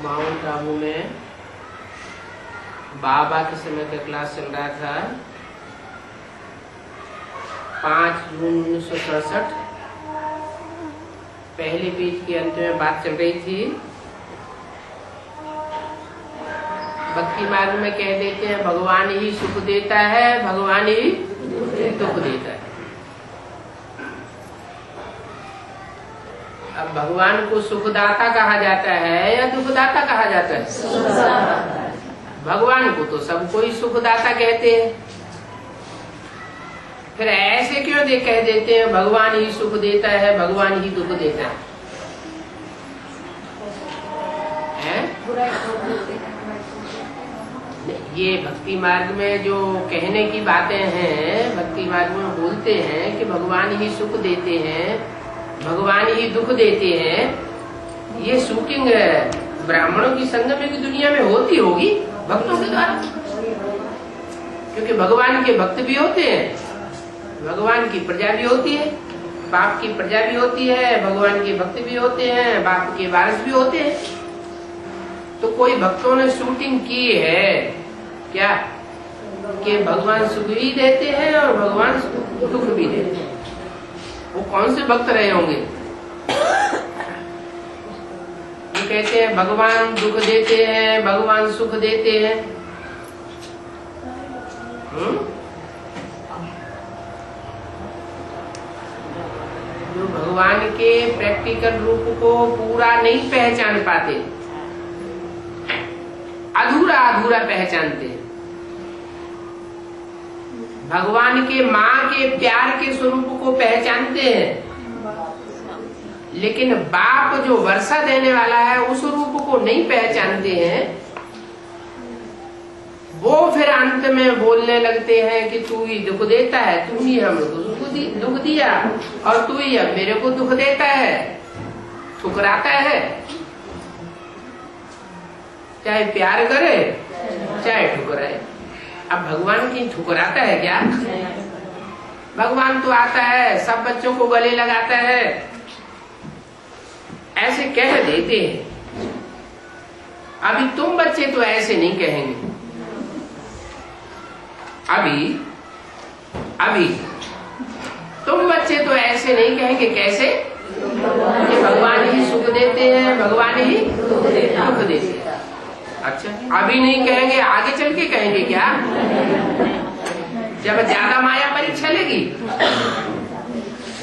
Mount Abu में बाबा के समय का क्लास चल रहा था। 5 जून 1967 पहले पेज के अंत में बात चल रही थी। भक्ति मार्ग में कह देते हैं भगवान ही सुख देता है, भगवान ही दुख देता है। अब भगवान को सुखदाता कहा जाता है या दुखदाता कहा जाता है? भगवान को तो सबको ही सुखदाता कहते हैं। फिर ऐसे क्यों कह देते हैं भगवान ही सुख देता है, भगवान ही दुख देता है? ये भक्ति मार्ग में जो कहने की बातें हैं, भक्ति मार्ग में बोलते हैं कि भगवान ही सुख देते हैं, भगवान ही दुख देते हैं। ये शूटिंग ब्राह्मणों की संगम की दुनिया में होती होगी भक्तों के द्वारा, क्योंकि भगवान के भक्त भी होते हैं, भगवान की प्रजा भी होती है, बाप की प्रजा भी होती है, भगवान के भक्त भी होते हैं, बाप के वारिस भी होते हैं। तो कोई भक्तों ने शूटिंग की है क्या कि भगवान सुख भी देते हैं और भगवान दुख भी देते हैं? वो कौन से भक्त रहे होंगे? वो कहते हैं भगवान दुख देते हैं, भगवान सुख देते हैं। जो भगवान के प्रैक्टिकल रूप को पूरा नहीं पहचान पाते, अधूरा अधूरा पहचानते हैं। भगवान के माँ के प्यार के स्वरूप को पहचानते हैं, लेकिन बाप जो वर्षा देने वाला है उस रूप को नहीं पहचानते हैं। वो फिर अंत में बोलने लगते हैं कि तू ही दुख देता है, तू ही हमको दुख दिया और तू ही अब मेरे को दुख देता है, ठुकराता है। चाहे प्यार करे चाहे ठुकराए। अब भगवान की ठुकराता है क्या? भगवान तो आता है, सब बच्चों को गले लगाता है, ऐसे कह देते हैं। अभी तुम बच्चे तो ऐसे नहीं कहेंगे। अभी तुम बच्चे तो ऐसे नहीं कहेंगे। कैसे? कि भगवान ही सुख देते हैं, भगवान ही दुख देते हैं। अच्छा, अभी नहीं कहेंगे, आगे चल के कहेंगे क्या? जब ज्यादा माया परीक्षा लेगी,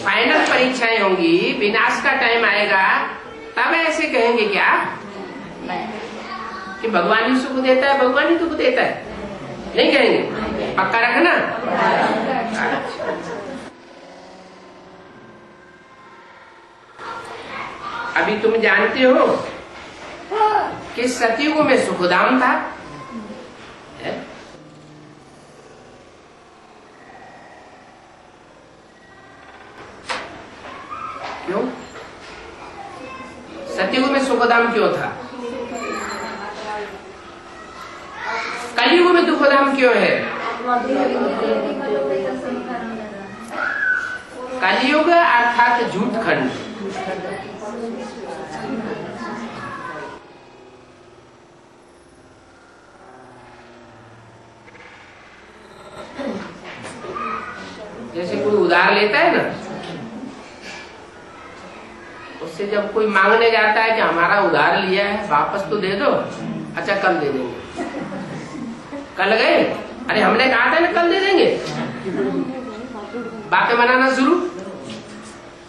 फाइनल परीक्षाएं होंगी, विनाश का टाइम आएगा, तब ऐसे कहेंगे क्या कि भगवान ही सुख देता है, भगवान ही दुख देता है? नहीं कहेंगे। पक्का रखना। अभी तुम जानते हो कि सतयुग में सुखधाम था। क्यों? सतयुग में सुखधाम क्यों था? कलयुग में दुखधाम क्यों है? कलयुग अर्थात झूठ खंड। जैसे कोई उधार लेता है ना, उससे जब कोई मांगने जाता है कि हमारा उधार लिया है वापस तो दे दो। अच्छा, कल दे देंगे। कल गए, अरे हमने कहा था ना कल दे देंगे। बातें बनाना शुरू।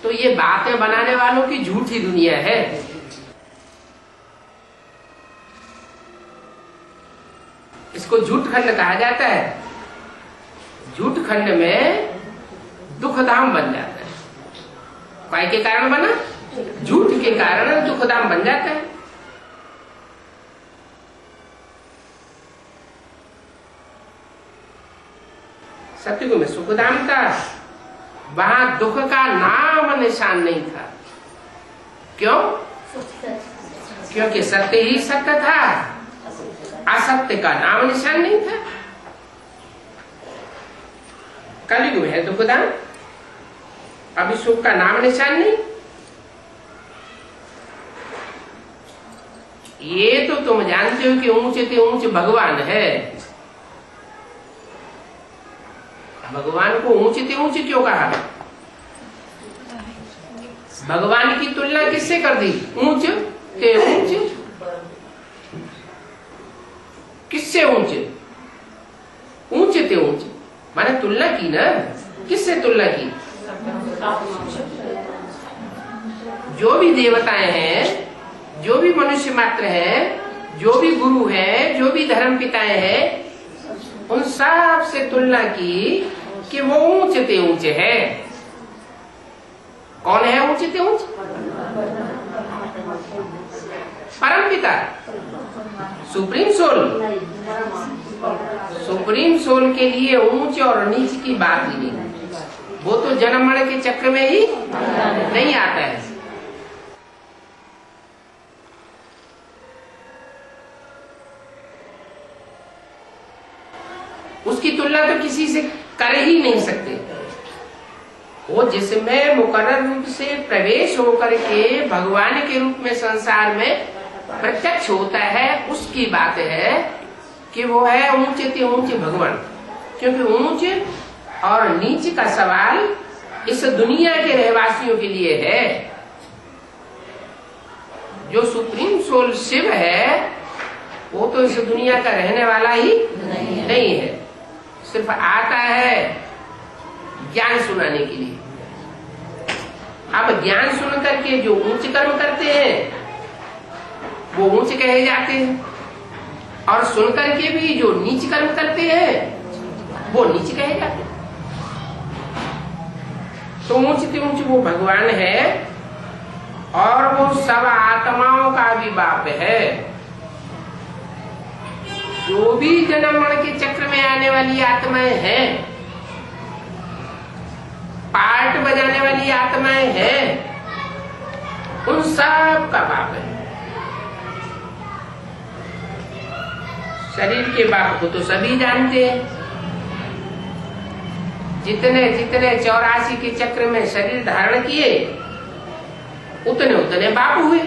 तो ये बातें बनाने वालों की झूठी दुनिया है। इसको झूठ खंड कहा जाता है। झूठ खंड में दुखधाम बन जाता है। काय के कारण बना? झूठ के कारण दुखधाम बन जाता है। सतयुग में सुखधाम था, वहां दुख का नाम निशान नहीं था। क्यों? क्योंकि सत्य ही सत्य था, असत्य का नाम निशान नहीं था। कलयुग में है दुखधाम, अभी सुख का नाम निशान नहीं। ये तुम जानते हो कि ऊंचे से ऊंचे भगवान है। भगवान को ऊंचे से ऊंचे क्यों कहा? भगवान की तुलना किससे कर दी? ऊंच से ऊंच। किससे ऊंचे? ऊंचे से ऊंचे माने तुलना की ना। किससे तुलना की? जो भी देवताएं हैं, जो भी मनुष्य मात्र है, जो भी गुरु है, जो भी धर्म पिताएं हैं, उन सब से तुलना की कि वो ऊंचे से ऊंचे है। कौन है ऊंचे से ऊंचे? परम पिता, सुप्रीम सोल। सुप्रीम सोल के लिए ऊंचे और नीचे की बात ही नहीं। वो तो जन्म मरण के चक्र में ही नहीं आता है। उसकी तुलना तो किसी से कर ही नहीं सकते। वो जिसमें मुकर्रर रूप से प्रवेश होकर के भगवान के रूप में संसार में प्रत्यक्ष होता है, उसकी बात है कि वो है ऊंचे से ऊंचे भगवान। क्योंकि ऊंचे और नीचे का सवाल इस दुनिया के रहवासियों के लिए है। जो सुप्रीम सोल शिव है वो तो इस दुनिया का रहने वाला ही नहीं है। सिर्फ आता है ज्ञान सुनाने के लिए। अब ज्ञान सुन करके जो ऊंचे कर्म करते हैं वो ऊंचे कहे जाते हैं, और सुन करके भी जो नीच कर्म करते हैं वो नीच कहे जाते हैं। तो ऊंचे से ऊंचे वो भगवान है, और वो सब आत्माओं का भी बाप है। जो भी जन्म मरण के चक्र में आने वाली आत्माएं हैं, पार्ट बजाने वाली आत्माएं हैं, उन सब का बाप है। शरीर के बाप को तो सभी जानते हैं। जितने जितने 84 के चक्र में शरीर धारण किए उतने उतने बाप हुए,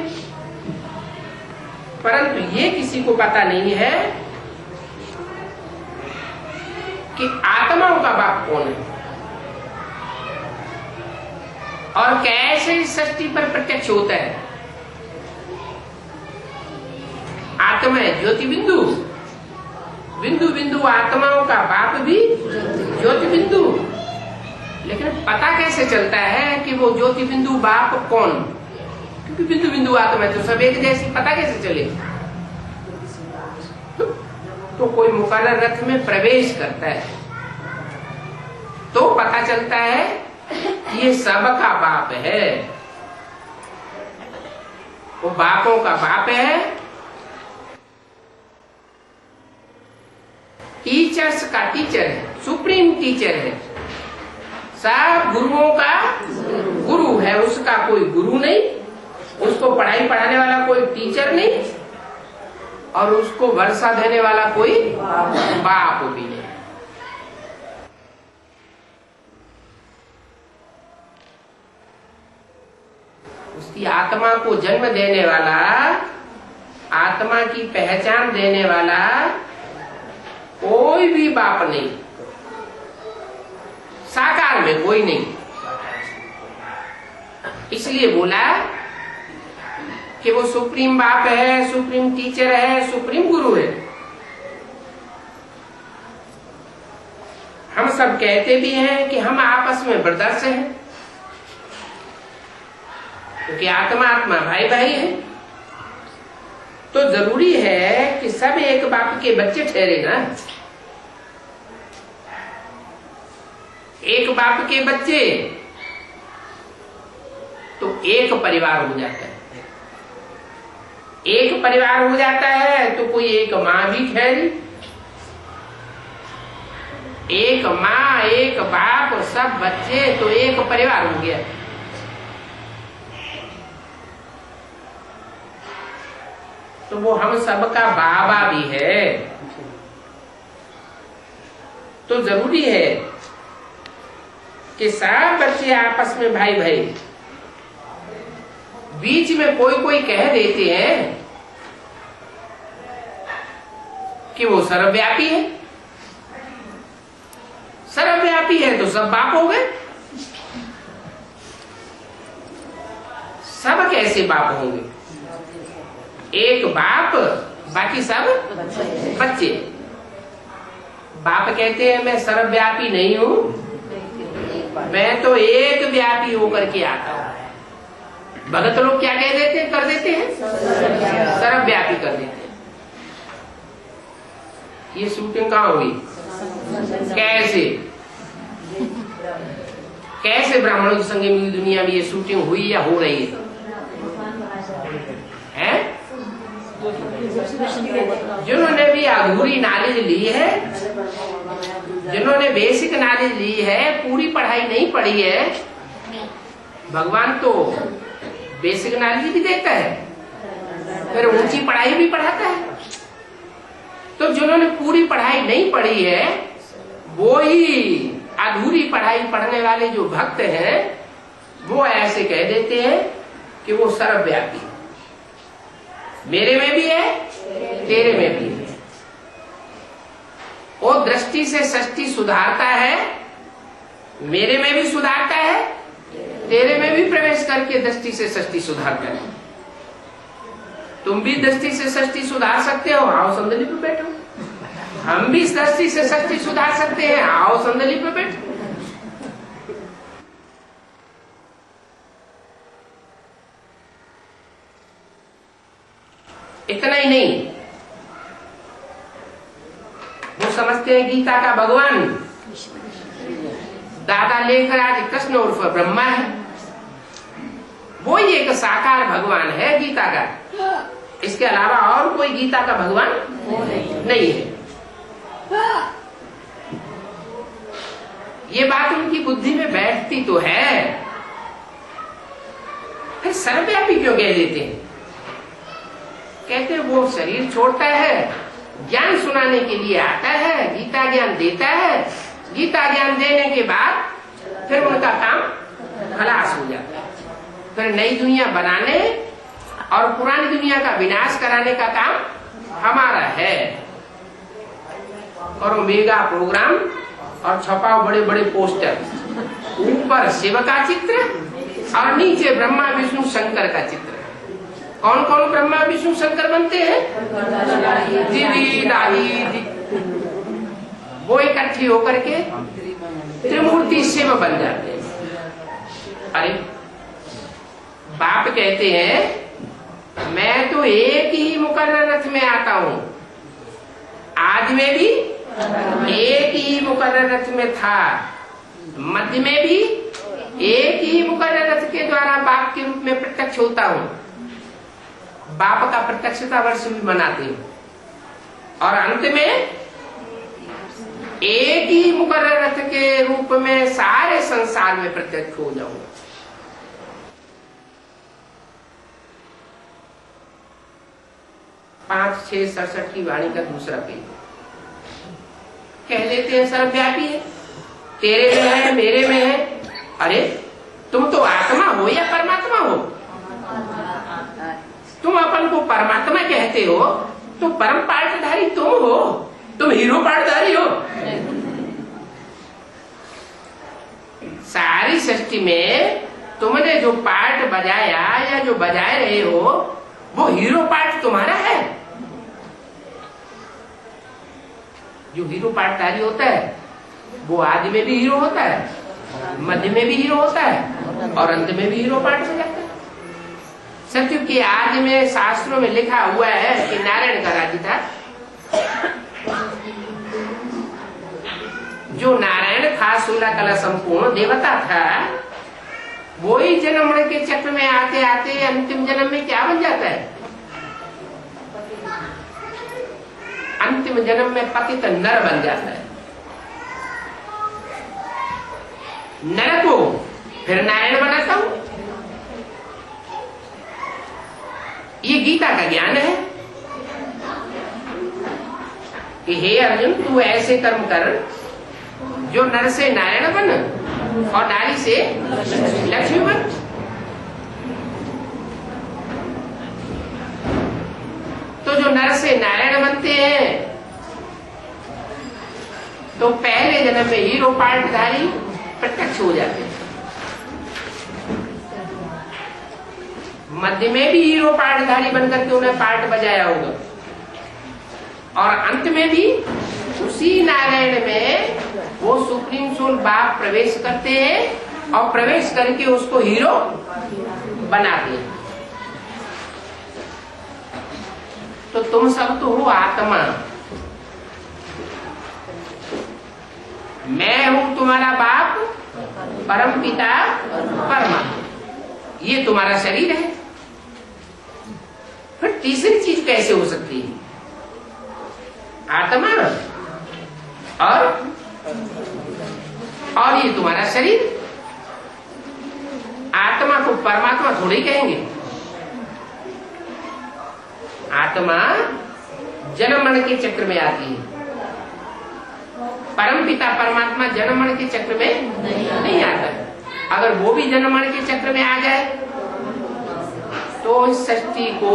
परंतु ये किसी को पता नहीं है कि आत्माओं का बाप कौन है और कैसे इस सृष्टि पर प्रत्यक्ष होता है। आत्मा है ज्योति बिंदु, बिंदु बिंदु आत्माओं का बाप भी ज्योति बिंदु। लेकिन पता कैसे चलता है कि वो ज्योति बिंदु बाप कौन? क्योंकि बिंदु बिंदु आत्मा है तो सब एक जैसी, पता कैसे चले? तो कोई मुकर्रर रथ में प्रवेश करता है तो पता चलता है कि ये सबका बाप है। वो बापों का बाप है, टीचर्स का टीचर है, सुप्रीम टीचर है, सब गुरुओं का गुरु है। उसका कोई गुरु नहीं, उसको पढ़ाई पढ़ाने वाला कोई टीचर नहीं, और उसको वर्षा देने वाला कोई बाप भी नहीं। उसकी आत्मा को जन्म देने वाला, आत्मा की पहचान देने वाला कोई भी बाप नहीं, साकार में कोई नहीं। इसलिए बोला कि वो सुप्रीम बाप है, सुप्रीम टीचर है, सुप्रीम गुरु है। हम सब कहते भी हैं कि हम आपस में ब्रदर्स हैं, क्योंकि आत्मा आत्मा भाई भाई है। तो जरूरी है कि सब एक बाप के बच्चे ठहरे ना। एक बाप के बच्चे तो एक परिवार हो जाता है। एक परिवार हो जाता है तो कोई एक माँ भी ठहरी, एक माँ एक बाप सब बच्चे तो एक परिवार हो गया। तो वो हम सबका बाबा भी है। तो जरूरी है कि सब बच्चे आपस में भाई भाई। बीच में कोई कोई कह देते हैं कि वो सर्वव्यापी है। सर्वव्यापी है तो सब बाप हो गए। सब कैसे बाप होंगे? एक बाप, बाकी सब बच्चे। बाप कहते हैं मैं सर्वव्यापी नहीं हूं, मैं तो एक व्यापी होकर के आता हूं। भगत लोग क्या कह देते हैं, कर देते हैं, सर्वव्यापी कर देते हैं। ये शूटिंग कहाँ हुई? कैसे ब्राह्मणों की संगे मिली दुनिया में ये शूटिंग हुई या हो रही है? जिन्होंने भी अधूरी नॉलेज ली है, जिन्होंने बेसिक नॉलेज ली है, पूरी पढ़ाई नहीं पढ़ी है, भगवान तो बेसिक नॉलेज भी देता है, फिर ऊंची पढ़ाई भी पढ़ाता है। तो जिन्होंने पूरी पढ़ाई नहीं पढ़ी है, वो ही अधूरी पढ़ाई पढ़ने वाले जो भक्त हैं, वो ऐसे कह देते हैं कि वो सर्वव्यापी, मेरे में भी है, तेरे में भी है। वो दृष्टि से सृष्टि सुधारता है, मेरे में भी सुधारता है, तेरे में भी प्रवेश करके दृष्टि से सृष्टि सुधारता है। तुम भी दृष्टि से सृष्टि सुधार सकते हो, आओ संदली पे बैठो। हम भी दृष्टि से सृष्टि सुधार सकते हैं, आओ संदली पे बैठो। इतना ही नहीं, वो समझते हैं गीता का भगवान दादा लेकर आज कृष्ण उर्फ ब्रह्मा है। वो ही एक साकार भगवान है गीता का, इसके अलावा और कोई गीता का भगवान नहीं है। ये बात उनकी बुद्धि में बैठती तो है, फिर सर्वव्यापी क्यों कह देते हैं? कहते वो शरीर छोड़ता है, ज्ञान सुनाने के लिए आता है, गीता ज्ञान देता है, गीता ज्ञान देने के बाद फिर उनका काम खलास हो जाता है। फिर नई दुनिया बनाने और पुरानी दुनिया का विनाश कराने का काम हमारा है। करो मेगा प्रोग्राम और छपाओ बड़े बड़े पोस्टर, ऊपर शिव का चित्र और नीचे ब्रह्मा विष्णु शंकर का चित्र। कौन कौन ब्रह्मा विष्णु शंकर बनते हैं? वो इकट्ठी होकर के त्रिमूर्ति शिव बन जाते हैं। अरे बाप कहते हैं मैं तो एक ही मुकर्रर रथ में आता हूं, आज में भी एक ही मुकर्रर रथ में था, मध्य में भी एक ही मुकर्रर रथ के द्वारा बाप के रूप में प्रत्यक्ष होता हूं। बाप का प्रत्यक्षता वर्ष भी मनाते हैं और अंत में एक ही मुकर्रर रथ के रूप में सारे संसार में प्रत्यक्ष हो जाऊंगा। 5-6-67 की वाणी का दूसरा पेज। कह देते हैं सर्वव्यापी है, तेरे में है, मेरे में है। अरे तुम तो आत्मा हो या परमात्मा हो? तुम अपन को परमात्मा कहते हो तो परम पार्टधारी तुम हो, तुम हीरो पार्टधारी हो। सारी सृष्टि में तुमने जो पार्ट बजाया या जो बजाए रहे हो वो हीरो पार्ट तुम्हारा है। जो हीरो पार्टधारी होता है वो आदि में भी हीरो होता है, मध्य में भी हीरो होता है और अंत में भी हीरो पार्ट बजाता है। सत्य के आदि में शास्त्रों में लिखा हुआ है कि नारायण का राज्य था। जो नारायण था 16 कला संपूर्ण देवता था, वो ही जन्म के चक्र में आते आते अंतिम जन्म में क्या बन जाता है? अंतिम जन्म में पतित नर बन जाता है। नर को फिर नारायण बनाता हूं। ये गीता का ज्ञान है कि हे अर्जुन तू ऐसे कर्म कर जो नर से नारायण बन और नारी से लक्ष्मी बन। तो जो नर से नारायण बनते हैं तो पहले जन्म में हीरो पार्टधारी प्रत्यक्ष हो जाते हैं, मध्य में भी हीरो पार्टधारी बनकर के उन्हें पार्ट बजाया होगा, और अंत में भी उसी नारायण में वो सुप्रीम सोल बाप प्रवेश करते हैं और प्रवेश करके उसको हीरो बनाते हैं। तो तुम सब तो हो आत्मा, मैं हूं तुम्हारा बाप परम पिता परमात्मा, ये तुम्हारा शरीर है। फिर तीसरी चीज कैसे हो सकती है? आत्मा और ये तुम्हारा शरीर। आत्मा को परमात्मा थोड़ी कहेंगे। आत्मा जन्म मरण के चक्र में आती है, परम पिता परमात्मा जन्म मरण के चक्र में नहीं आता है। अगर वो भी जन्म मरण के चक्र में आ जाए तो इस सृष्टि को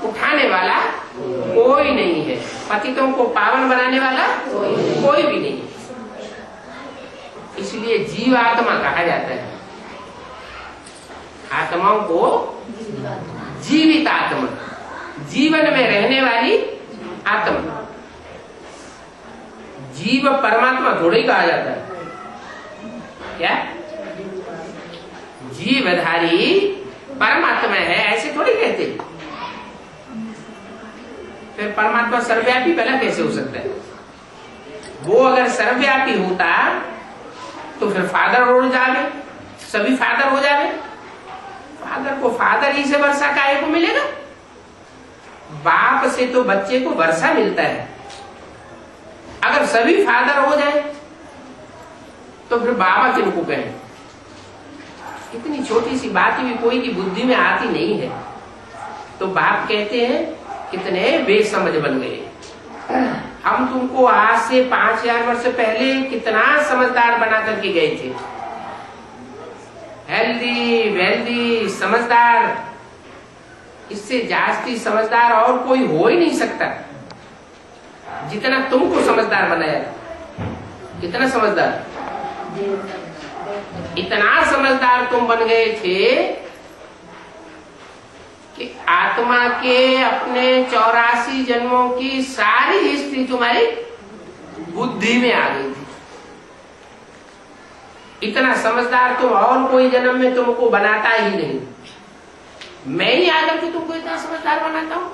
उठाने वाला कोई नहीं है, पतितों को पावन बनाने वाला कोई भी नहीं है। इसलिए जीव आत्मा कहा जाता है। आत्माओं को जीवित आत्मा, जीवन में रहने वाली आत्मा। जीव परमात्मा थोड़ा ही कहा जाता है। क्या जीवधारी परमात्मा है ऐसे थोड़ी कहते। फिर परमात्मा सर्वव्यापी भला कैसे हो सकता है? वो अगर सर्वव्यापी होता तो फिर फादर हो जावे, सभी फादर हो जावे। फादर को फादर ही से वर्षा काहे को मिलेगा? बाप से तो बच्चे को वर्षा मिलता है। अगर सभी फादर हो जाए तो फिर बाबा किनको कहें? इतनी छोटी सी बात भी कोई की बुद्धि में आती नहीं है। तो बाप कहते हैं कितने बेसमझ बन गए। हम तुमको आज से 5000 वर्ष पहले कितना समझदार बना करके गए थे, हेल्दी वेल्दी समझदार। इससे जास्ती समझदार और कोई हो ही नहीं सकता जितना तुमको समझदार बनाया। कितना समझदार? इतना समझदार तुम बन गए थे कि आत्मा के अपने 84 जन्मों की सारी हिस्ट्री तुम्हारी बुद्धि में आ गई थी। इतना समझदार तुम और कोई जन्म में तुमको बनाता ही नहीं। मैं ही आकर के तुमको इतना समझदार बनाता हूं।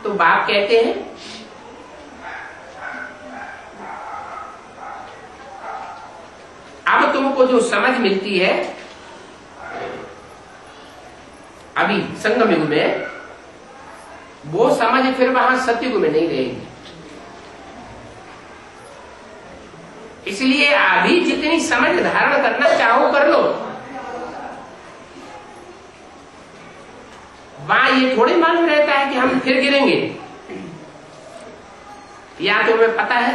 तो बाप कहते हैं अब तुमको जो समझ मिलती है अभी संगम युग में, वो समझ फिर वहां सतयुग में नहीं रहेगी। इसलिए अभी जितनी समझ धारण करना चाहो कर लो। वहां ये थोड़ी मालूम रहता है कि हम फिर गिरेंगे। या तुम्हें पता है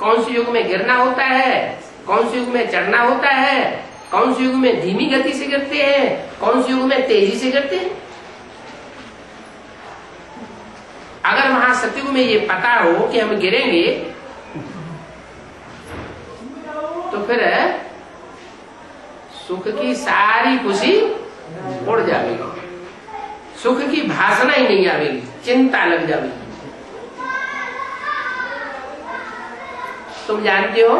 कौन से युग में गिरना होता है, कौन से युग में चढ़ना होता है, कौन से युग में धीमी गति से गिरते हैं, कौन से युग में तेजी से गिरते हैं। अगर वहां सतयुग में ये पता हो कि हम गिरेंगे तो फिर सुख की सारी खुशी उड़ जाएगी, सुख की भाषणा ही नहीं आवेगी, चिंता लग जाएगी। तुम जानते हो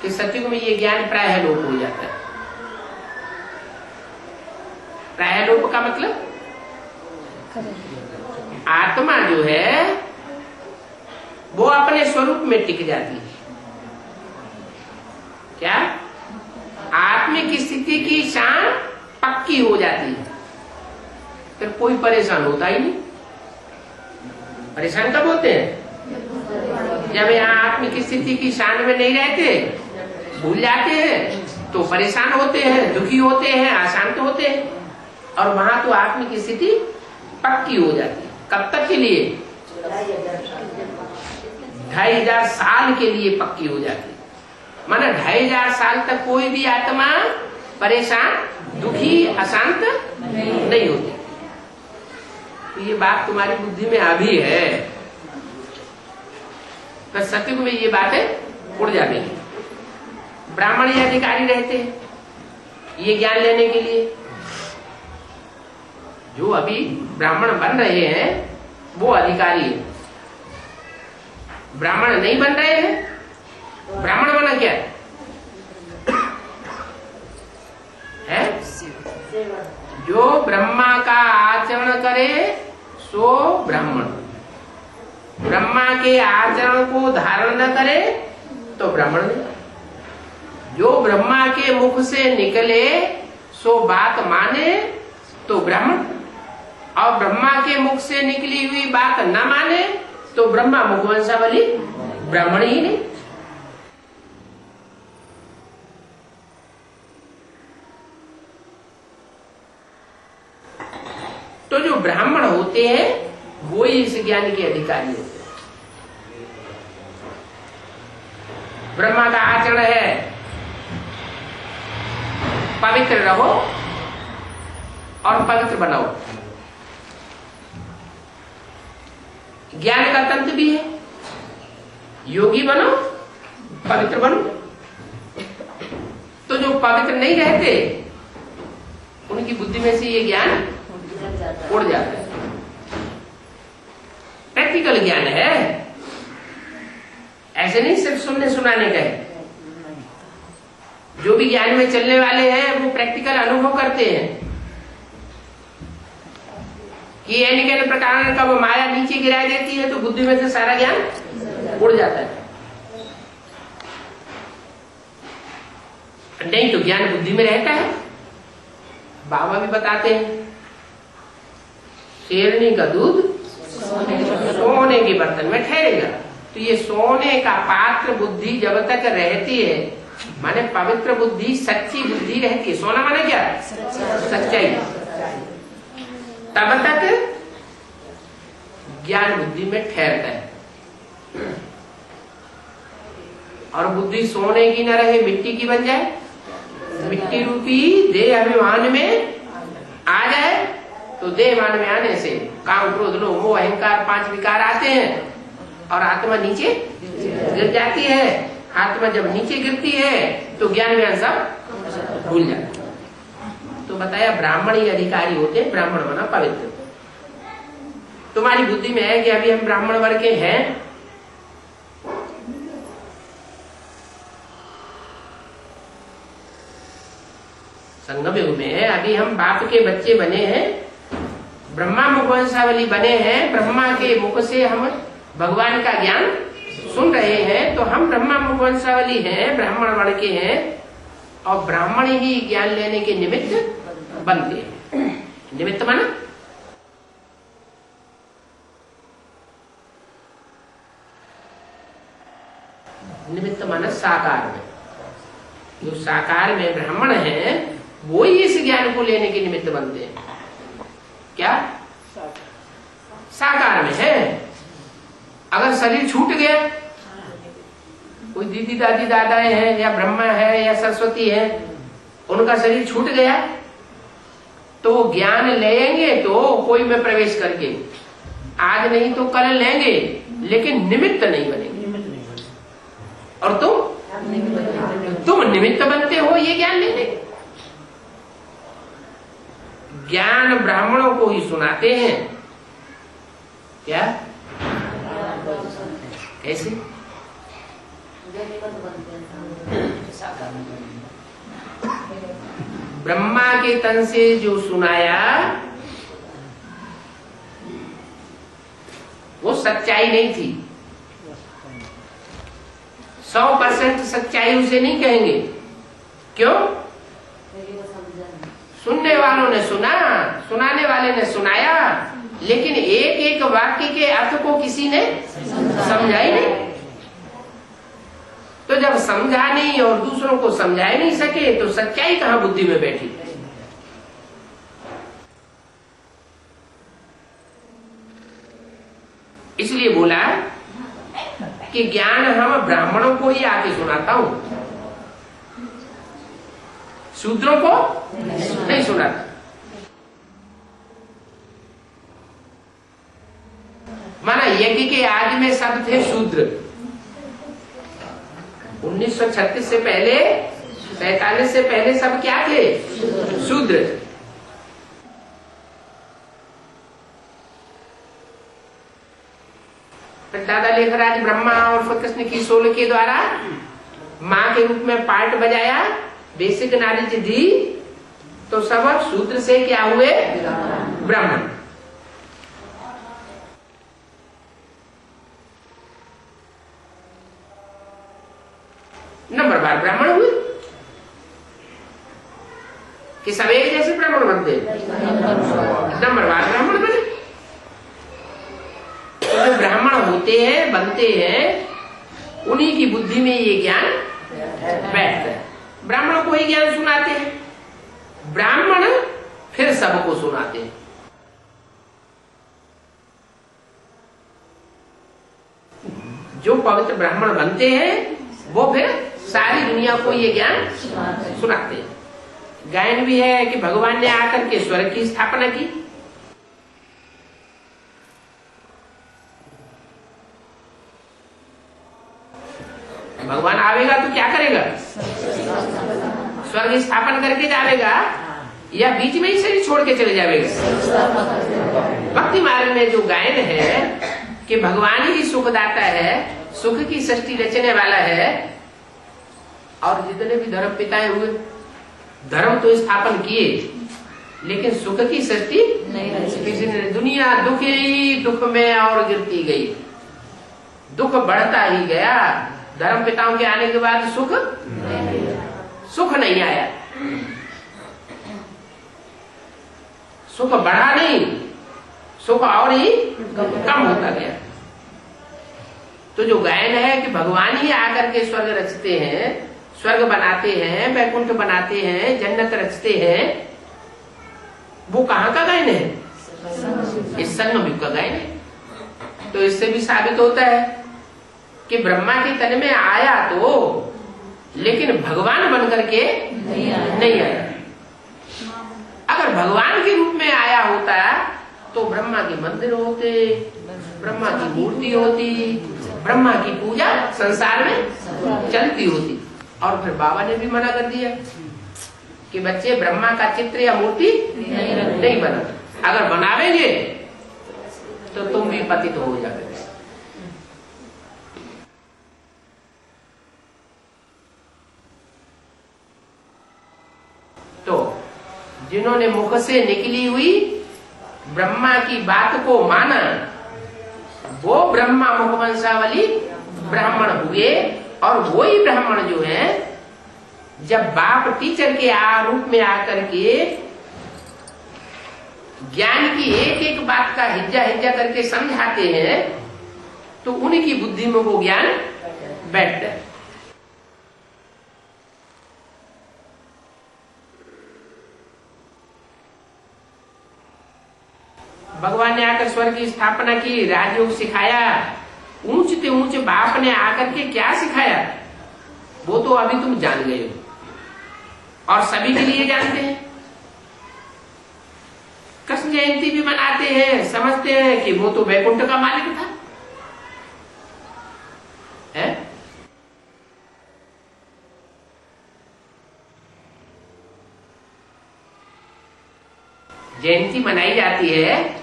कि सतयुग में ये ज्ञान प्रायः लोप हो जाता है। प्रायः लोप का मतलब आत्मा जो है वो अपने स्वरूप में टिक जाती है। क्या? आत्मिक स्थिति की शान पक्की हो जाती है, फिर कोई परेशान होता ही नहीं। परेशान कब होते हैं? जब यहाँ आत्मिक स्थिति की शान में नहीं रहते, भूल जाते हैं तो परेशान होते हैं, दुखी होते हैं, अशांत होते हैं। और वहां तो आत्मिक स्थिति पक्की हो जाती है। कब तक के लिए? 2500 साल के लिए पक्की हो जाती है। माना 2500 साल तक कोई भी आत्मा परेशान, दुखी, अशांत नहीं होती। तो ये बात तुम्हारी बुद्धि में अभी है, पर सतयुग में ये बातें उड़ जाएंगी। ब्राह्मण ही अधिकारी रहते हैं ये ज्ञान लेने के लिए। जो अभी ब्राह्मण बन रहे हैं वो अधिकारी है, ब्राह्मण नहीं बन रहे हैं। ब्राह्मण बना क्या है? जो ब्रह्मा का आचरण करे सो ब्राह्मण, ब्रह्मा के आचरण को धारण न करे तो ब्राह्मण नहीं। जो ब्रह्मा के मुख से निकले सो बात माने तो ब्राह्मण, और ब्रह्मा के मुख से निकली हुई बात न माने तो ब्रह्मा मुखवंशावली ब्राह्मण ही नहीं। तो जो ब्राह्मण होते हैं वो ही इस ज्ञान के अधिकारी होते हैं। ब्रह्मा का आचरण है पवित्र रहो और पवित्र बनाओ। ज्ञान का तंत्र भी है, योगी बनो पवित्र बनो। तो जो पवित्र नहीं रहते उनकी बुद्धि में से ये ज्ञान उड़ जाता है। प्रैक्टिकल ज्ञान है, ऐसे नहीं सिर्फ सुनने सुनाने का है। जो भी ज्ञान में चलने वाले हैं वो प्रैक्टिकल अनुभव करते हैं कि अनेक प्रकार का वो माया नीचे गिरा देती है तो बुद्धि में से सारा ज्ञान उड़ जाता है। नहीं तो ज्ञान बुद्धि में रहता है। बाबा भी बताते हैं शेरनी का दूध सोने के बर्तन में ठहरेगा। तो ये सोने का पात्र बुद्धि जब तक रहती है, माने पवित्र बुद्धि सच्ची बुद्धि रहती है। सोना माने क्या? सच्चाई। तब तक ज्ञान बुद्धि में ठहरता है। और बुद्धि सोने की न रहे मिट्टी की बन जाए, मिट्टी रूपी देह अभिमान में आ जाए तो देहमान में आने से काम क्रोध लोभ मोह अहंकार 5 विकार आते हैं और आत्मा नीचे गिर जाती है। आत्मा जब नीचे गिरती है तो ज्ञान में सब भूल जाता है। तो बताया ब्राह्मण ही अधिकारी होते हैं, ब्राह्मण बना पवित्र। तुम्हारी बुद्धि में है कि अभी हम ब्राह्मण वर्ग के हैं, संगम युग में अभी हम बाप के बच्चे बने हैं, ब्रह्मा मुखवंशावली बने हैं, ब्रह्मा के मुख से हम भगवान का ज्ञान सुन रहे हैं। तो हम ब्रह्मा मुखवंशावली हैं, ब्राह्मण वर्ण के हैं और ब्राह्मण ही ज्ञान लेने के निमित्त बनते हैं। निमित्त माना निमित्त माना साकार में। जो साकार में ब्राह्मण है वो ही इस ज्ञान को लेने के निमित्त बनते हैं। क्या साकार में है? अगर शरीर छूट गया, कोई दीदी दादी दादाएं हैं या ब्रह्मा है या सरस्वती है, उनका शरीर छूट गया तो ज्ञान लेंगे तो कोई में प्रवेश करके, आज नहीं तो कल लेंगे, लेकिन निमित्त नहीं बनेंगे। और तुम निमित्त बनते हो ये ज्ञान लेने। ज्ञान ब्राह्मणों को ही सुनाते हैं। क्या कैसे? ब्रह्मा के तन से जो सुनाया वो सच्चाई नहीं थी। 100% सच्चाई उसे नहीं कहेंगे। क्यों? सुनने वालों ने सुना, सुनाने वाले ने सुनाया, लेकिन एक एक वाक्य के अर्थ को किसी ने समझा ही नहीं। तो जब समझा नहीं और दूसरों को समझा ही नहीं सके तो सच्चाई कहाँ बुद्धि में बैठी? इसलिए बोला कि ज्ञान हम ब्राह्मणों को ही आके सुनाता हूं, शूद्रों को नहीं सुनाता। यज्ञ के आदि में सब थे शूद्र। 1936 से पहले, 47 से पहले सब क्या थे? शूद्र। फिर दादा लेखराज ब्रह्मा और फिर कृष्ण की सोल के द्वारा माँ के रूप में पार्ट बजाया, बेसिक नॉलेज दी, तो सब शूद्र से क्या हुए? ब्राह्मण। नंबर बार ब्राह्मण हुए कि सब एक जैसे ब्राह्मण बनते? नंबर बार ब्राह्मण बने। तो जो ब्राह्मण होते हैं, बनते हैं, उन्हीं की बुद्धि में ये ज्ञान बैठता है। ब्राह्मण को ही ज्ञान सुनाते हैं, ब्राह्मण फिर सबको सुनाते हैं। जो पवित्र ब्राह्मण बनते हैं वो फिर सारी दुनिया को ये ज्ञान सुनाते हैं। गायन भी है कि भगवान ने आकर के स्वर्ग की स्थापना की। भगवान आवेगा तो क्या करेगा? स्वर्ग स्थापन करके जाएगा या बीच में ही से छोड़ के चले जाएगा? भक्ति मार्ग में जो गायन है कि भगवान ही सुखदाता है, सुख की सृष्टि रचने वाला है, और जितने भी धर्म पिताएं हुए, धर्म तो स्थापन किए लेकिन सुख की सृष्टि किसी ने। दुनिया दुख ही दुख में और गिरती गई, दुख बढ़ता ही गया। धर्म पिताओं के आने के बाद सुख नहीं आया, सुख बढ़ा नहीं, सुख और ही कम होता गया। तो जो गायन है कि भगवान ही आकर के स्वर्ग रचते हैं, स्वर्ग बनाते हैं, वैकुंठ बनाते हैं, जन्नत रचते हैं, वो कहाँ का गायन है? इस संगम का गायन है। तो इससे भी साबित होता है कि ब्रह्मा के तन में आया तो, लेकिन भगवान बनकर के नहीं आया। अगर भगवान के रूप में आया होता तो ब्रह्मा के मंदिर होते, ब्रह्मा की मूर्ति होती, ब्रह्मा की पूजा संसार में चलती होती। और फिर बाबा ने भी मना कर दिया कि बच्चे ब्रह्मा का चित्र या मूर्ति नहीं बना, अगर बनावेंगे तो तुम भी पतित हो जाओगे। तो जिन्होंने मुख से निकली हुई ब्रह्मा की बात को माना, वो ब्रह्मा मुखवंशावली ब्राह्मण हुए। और वही ब्राह्मण जो है, जब बाप टीचर के रूप में आकर के ज्ञान की एक एक बात का हिज्जा हिज्जा करके समझाते हैं, तो उनकी बुद्धि में वो ज्ञान बैठता है। भगवान ने आकर स्वर्ग की स्थापना की, राजयोग सिखाया, ऊंच से ऊंच बाप ने आकर के क्या सिखाया वो तो अभी तुम जान गए हो और सभी के लिए जानते हैं। कृष्ण जयंती भी मनाते हैं, समझते हैं कि वो तो वैकुंठ का मालिक था, है? जयंती मनाई जाती है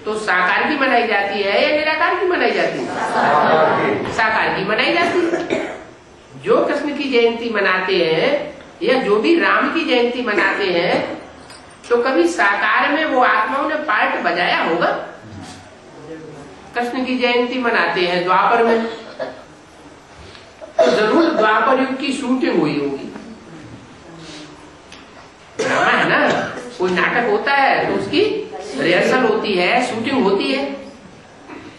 तो साकार की मनाई जाती है या निराकार की मनाई जाती है? साकार की मनाई जाती है। जो कृष्ण की जयंती मनाते हैं या जो भी राम की जयंती मनाते हैं, तो कभी साकार में वो आत्माओं ने पार्ट बजाया होगा। कृष्ण की जयंती मनाते हैं द्वापर में, तो जरूर द्वापर युग की शूटिंग हुई होगी। ड्रामा है ना, कोई नाटक होता है तो उसकी रिहर्सल होती है, शूटिंग होती है।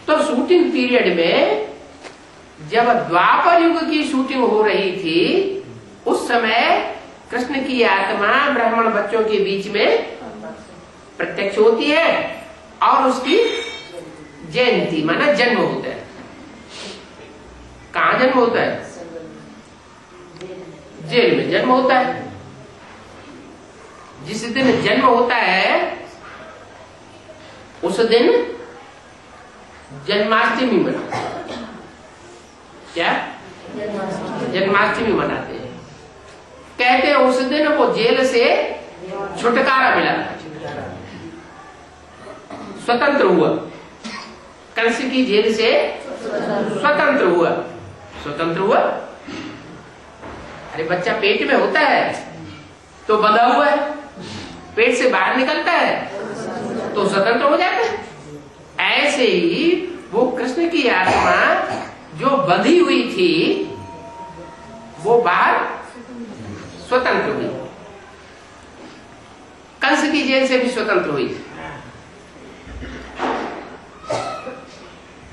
तो शूटिंग पीरियड में जब द्वापर युग की शूटिंग हो रही थी, उस समय कृष्ण की आत्मा ब्राह्मण बच्चों के बीच में प्रत्यक्ष होती है और उसकी जयंती माना जन्म होता है। कहाँ जन्म होता है? जेल में जन्म होता है। जिस दिन जन्म होता है उस दिन जन्माष्टमी मनाते हैं। क्या? जन्माष्टमी मनाते हैं। कहते हैं उस दिन वो जेल से छुटकारा मिला, स्वतंत्र हुआ, कंस की जेल से स्वतंत्र हुआ। स्वतंत्र हुआ, अरे बच्चा पेट में होता है तो बंधा हुआ है, पेट से बाहर निकलता है तो स्वतंत्र हो जाता है। ऐसे ही वो कृष्ण की आत्मा जो बंधी हुई थी वो बाहर स्वतंत्र हुई, कंस की जेल से भी स्वतंत्र हुई।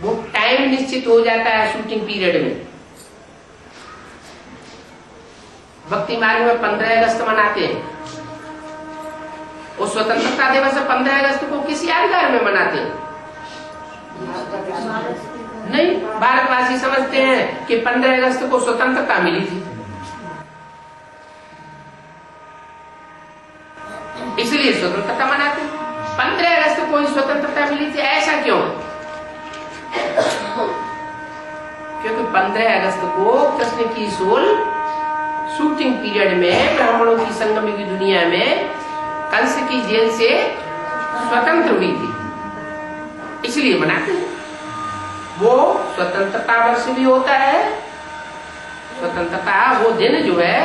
वो टाइम निश्चित हो जाता है शूटिंग पीरियड में। भक्ति मार्ग में 15 अगस्त मनाते हैं। वो स्वतंत्रता दिवस 15 अगस्त को किस यादगार में मनाते हैं? नहीं, भारतवासी समझते हैं कि 15 अगस्त को स्वतंत्रता मिली थी, इसलिए स्वतंत्रता मनाते हैं। 15 अगस्त को ही स्वतंत्रता मिली थी, ऐसा क्यों? क्योंकि 15 अगस्त को कृष्ण की सोल शूटिंग पीरियड में ब्राह्मणों की संगम की दुनिया में कंस की जेल से स्वतंत्र हुई थी, इसलिए मनाते हैं। वो स्वतंत्रता वर्ष भी होता है, स्वतंत्रता वो दिन जो है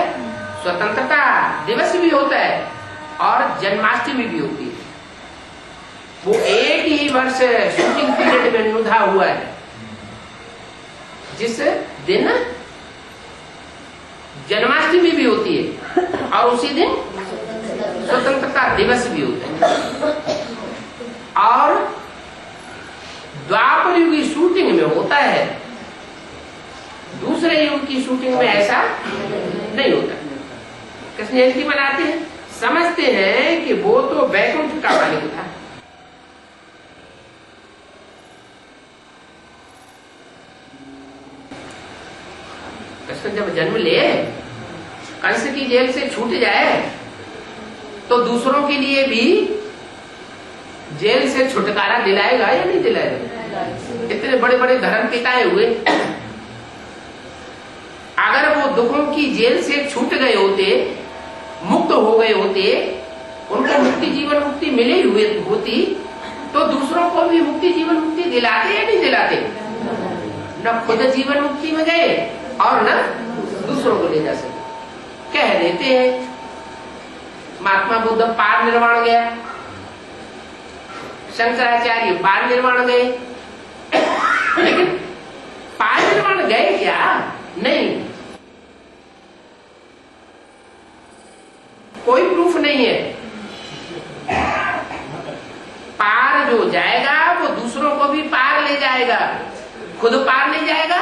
स्वतंत्रता दिवस भी होता है, और जन्माष्टमी भी होती है। वो एक ही वर्ष शूटिंग पीरियड में नुधा हुआ है, जिस दिन जन्माष्टमी भी होती है और उसी दिन स्वतंत्रता दिवस भी होता है। और द्वापर युग की शूटिंग में होता है, दूसरे युग की शूटिंग में ऐसा नहीं होता। कृष्ण जयंती मनाते हैं, समझते हैं कि वो तो वैकुंठ का मालिक था। कृष्ण जब जन्म ले, कंस की जेल से छूट जाए, तो दूसरों के लिए भी जेल से छुटकारा दिलाएगा या नहीं दिलाएगा? इतने बड़े बड़े धर्म पिताएं हुए, अगर वो दुखों की जेल से छूट गए होते, मुक्त हो गए होते, उनको मुक्ति जीवन मुक्ति मिली हुई होती, तो दूसरों को भी मुक्ति जीवन मुक्ति दिलाते या नहीं दिलाते? न खुद जीवन मुक्ति में गए और न दूसरों को ले जा सके। कह देते हैं महात्मा बुद्ध पार निर्वाण गया, शंकराचार्य पार निर्वाण गए, लेकिन पार निर्वाण गए क्या? नहीं, कोई प्रूफ नहीं है। पार जो जाएगा वो दूसरों को भी पार ले जाएगा, खुद पार नहीं जाएगा,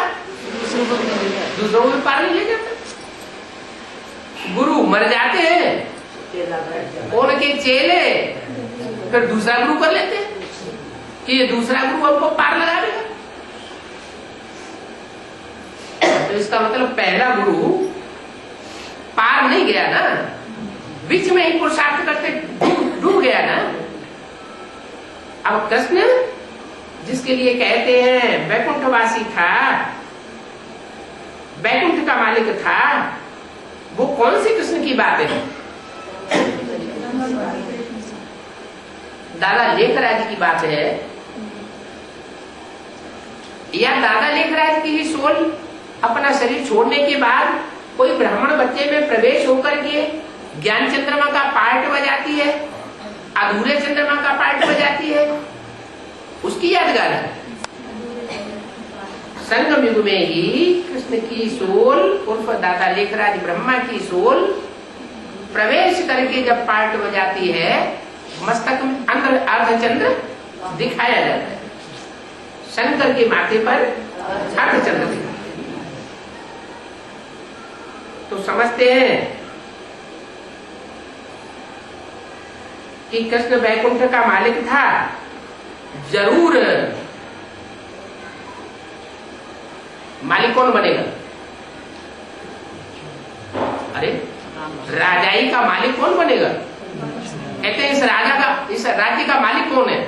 दूसरों को भी पार नहीं ले जाता। गुरु मर जाते हैं, उनके चेले फिर दूसरा गुरु कर लेते हैं कि ये दूसरा गुरु हमको पार लगा देगा। तो इसका मतलब पहला गुरु पार नहीं गया ना, बीच में ही पुरुषार्थ करते डूब गया ना। अब कृष्ण जिसके लिए कहते हैं वैकुंठवासी था, वैकुंठ का मालिक था, वो कौन सी कृष्ण की बात है? दादा लेखराज की बात है, या दादा लेखराज की ही सोल अपना शरीर छोड़ने के बाद कोई ब्राह्मण बच्चे में प्रवेश होकर के ज्ञान चंद्रमा का पार्ट बजाती है, अधूरे चंद्रमा का पार्ट बजाती है, उसकी यादगार है। संगम युग में ही कृष्ण की सोल उर्फ दादा लेखराज ब्रह्मा की सोल प्रवेश करके जब पार्ट बजाती है, मस्तक में अंदर अर्धचंद्र दिखाया जाता है, शंकर के माथे पर अर्धचंद्र दिखाया। तो समझते हैं कि कृष्ण वैकुंठ का मालिक था, जरूर। मालिक कौन बनेगा? अरे राजाई का मालिक कौन बनेगा? कहते हैं इस राज्य का मालिक कौन है?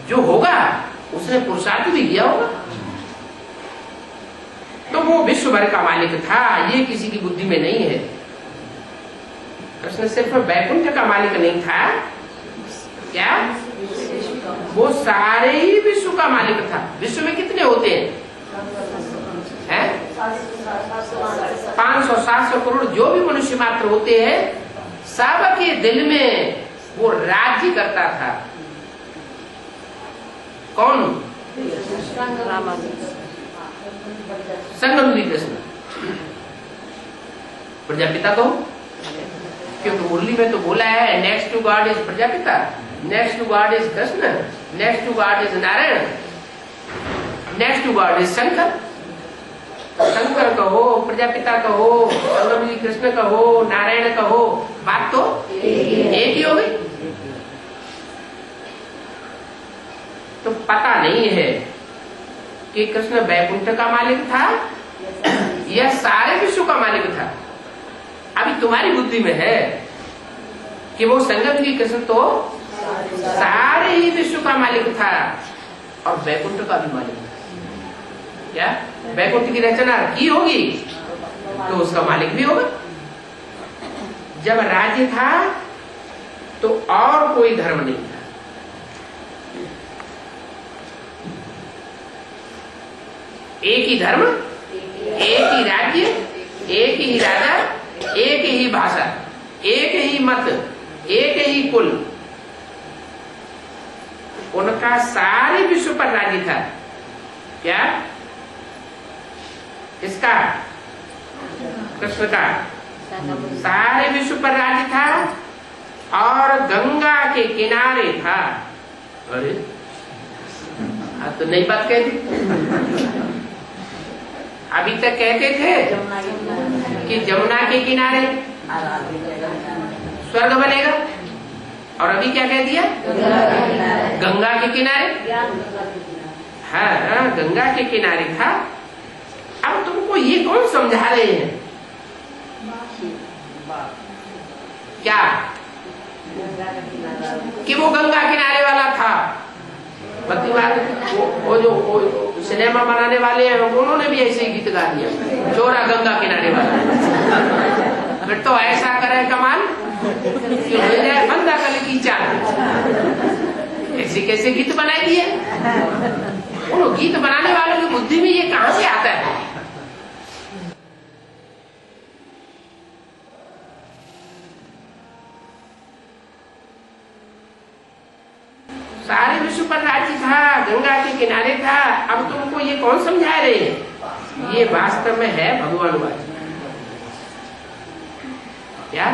जो होगा उसने पुरुषार्थ भी किया होगा। तो वो विश्व भर का मालिक था, ये किसी की बुद्धि में नहीं है। कृष्ण सिर्फ वैकुंठ का मालिक नहीं था, क्या वो सारे ही विश्व का मालिक था। विश्व में कितने होते हैं? 500-700 करोड़ जो भी मनुष्य मात्र होते हैं, सबके दिल में वो राज्य करता था। कौन? संगम कृष्ण। प्रजापिता तो, क्योंकि मुरली में तो बोला है next to God is Prajapita, next to God is Krishna, next to God is Narayan, next to God is Shankar. Shankar कहो, प्रजापिता कहो, संगम कृष्ण कहो, नारायण कहो, बात तो एक ही हो गई। तो पता नहीं है कि कृष्ण वैकुंठ का मालिक था या सारे विश्व का मालिक था। अभी तुम्हारी बुद्धि में है कि वो संगम की कृष्ण तो सारे ही विश्व का मालिक था और वैकुंठ का भी मालिक था। क्या वैकुंठ की रचना की होगी तो उसका मालिक भी होगा। जब राज्य था तो और कोई धर्म नहीं था। एक ही धर्म, एक ही राज्य, एक ही राजा, एक ही भाषा, एक ही मत, एक ही कुल। उनका सारे विश्व पर राज्य था। क्या? किसका? कृष्ण का सारे विश्व पर राज्य था और गंगा के किनारे था। अरे तो नई बात कह दी। अभी तक कहते थे कि जमुना के किनारे स्वर्ग बनेगा, और अभी क्या कह दिया? गंगा के किनारे। हाँ, गंगा के किनारे था। अब तुमको ये कौन समझा रहे हैं? क्या कि वो गंगा किनारे वाला था? वो जो सिनेमा बनाने वाले हैं उन्होंने भी ऐसे ही गीत गा दिया, चोरा गंगा किनारे वाला। फिर तो ऐसा करे कमाल कि हो जाए बंदा कल की चाल। ऐसे कैसे गीत बना दिए? उन गीत बनाने वालों की बुद्धि में ये कहां से आता है? सारे विश्व पर राज्य था, गंगा के किनारे था। अब तुमको ये कौन समझा रहे हैं? ये वास्तव में है भगवानवाद। क्या?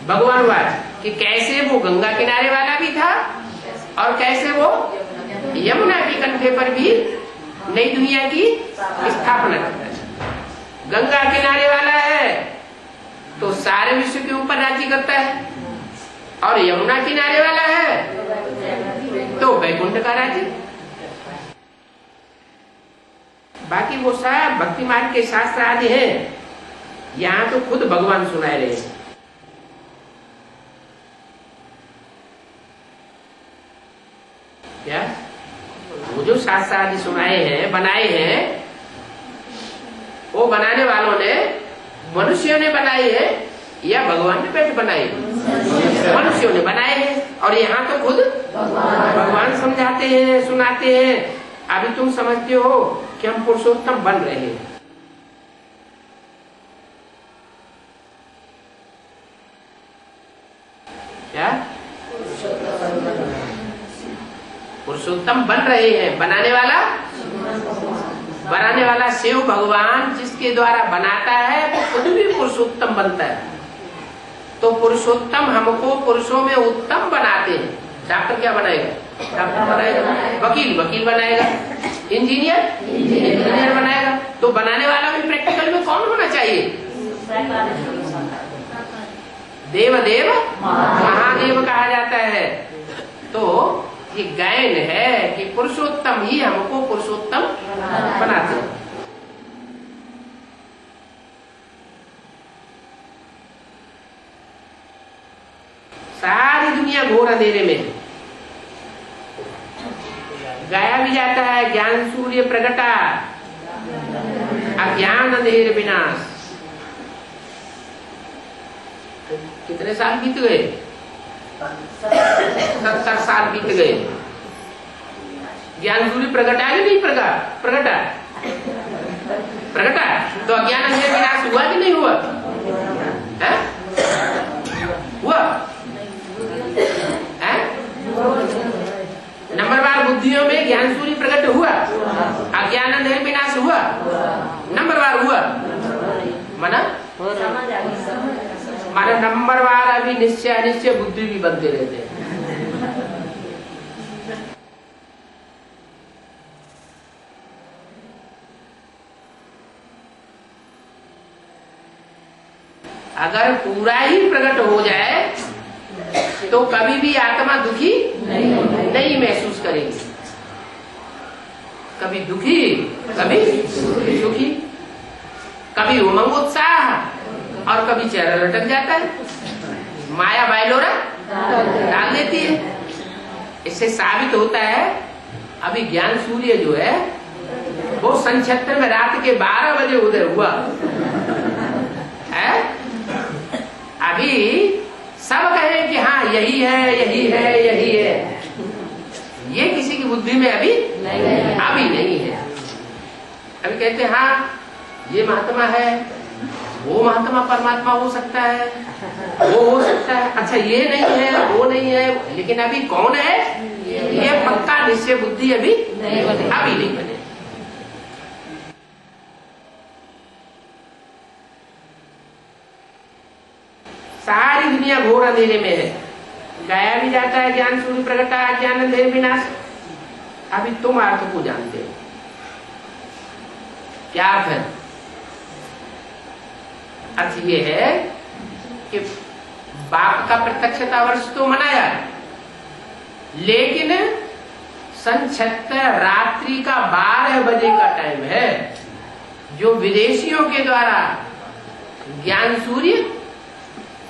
भगवानवाद कि कैसे वो गंगा किनारे वाला भी था और कैसे वो यमुना के कंठे पर भी नई दुनिया की स्थापना करता है। गंगा किनारे वाला है तो सारे विश्व के ऊपर राज्य करता है, और यमुना किनारे वाला है तो वैकुंठ का राज्य। बाकी वो सब भक्ति मार्ग के शास्त्र आदि हैं, यहाँ तो खुद भगवान सुनाए रहे हैं। क्या वो जो शास्त्र आदि सुनाए हैं, बनाए हैं, वो बनाने वालों ने, मनुष्यों ने बनाए हैं या भगवान ने बैठ बनाए? मनुष्यों ने बनाए हैं। और यहाँ तो खुद भगवान समझाते हैं, सुनाते हैं। अभी तुम समझते हो कि हम पुरुषोत्तम बन रहे हैं। क्या? पुरुषोत्तम बन रहे हैं। बनाने वाला शिव भगवान जिसके द्वारा बनाता है वो खुद भी पुरुषोत्तम बनता है। तो पुरुषोत्तम हमको पुरुषों में उत्तम बनाते हैं। डॉक्टर क्या बनाएगा? डॉक्टर बनाएगा। वकील बनाएगा। इंजीनियर बनाएगा। तो बनाने वाला भी प्रैक्टिकल में कौन होना चाहिए? देव महादेव कहा जाता है। तो ये गायन है कि पुरुषोत्तम ही हमको पुरुषोत्तम बनाते हैं। सारी दुनिया घोर अंधेरे में है। ज्ञान सूर्य प्रगटा अज्ञान अंधेर विनाश। कितने साल बीत गए? 70 साल बीत गए। ज्ञान सूर्य प्रगटा कि नहीं प्रगटा? प्रगटा तो अज्ञान अंधेर विनाश हुआ कि नहीं हुआ? है? हुआ है? नंबरवार बुद्धियों में ज्ञान सूर्य प्रकट हुआ, अज्ञान अंधेर विनाश हुआ, नंबरवार हुआ। माना नंबरवार अभी निश्चय अनिश्चय बुद्धि भी बनते रहते हैं। अगर पूरा ही प्रकट हो जाए तो कभी भी आत्मा दुखी नहीं महसूस करेगी। कभी दुखी कभी सुखी, कभी उमंग उत्साह और कभी चेहरा लटक जाता है। माया बायलोरा डाल देती है। इससे साबित होता है अभी ज्ञान सूर्य जो है वो सन 76 में रात के 12 बजे उदय हुआ है। अभी सब कहे कि हाँ यही है यही है यही है, ये किसी की बुद्धि में अभी नहीं है। अभी कहते हैं हाँ ये महात्मा है, वो महात्मा परमात्मा हो सकता है, वो हो सकता है। अच्छा ये नहीं है वो नहीं है, लेकिन अभी कौन है ये पक्का निश्चय बुद्धि अभी नहीं बने। सारी दुनिया घोर अंधेरे में है। गाया भी जाता है ज्ञान सूर्य प्रगटा अज्ञान अंधेर विनाश। अभी तुम अर्थ को जानते हो। क्या अर्थ है? अर्थ ये है कि बाप का प्रत्यक्षता वर्ष तो मनाया, लेकिन सन 76 रात्रि का 12 बजे का टाइम है जो विदेशियों के द्वारा ज्ञान सूर्य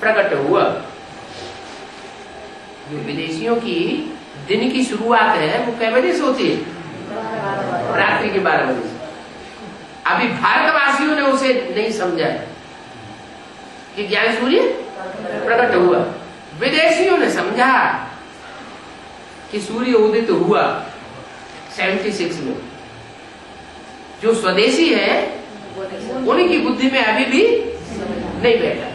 प्रकट हुआ। जो विदेशियों की दिन की शुरुआत है वो कै बजे से होती है? रात्रि के 12 बजे से। अभी भारतवासियों ने उसे नहीं समझा कि ज्ञान सूर्य प्रकट हुआ। विदेशियों ने समझा कि सूर्य उदित हुआ 76 में। जो स्वदेशी है उनकी बुद्धि में अभी भी नहीं बैठा।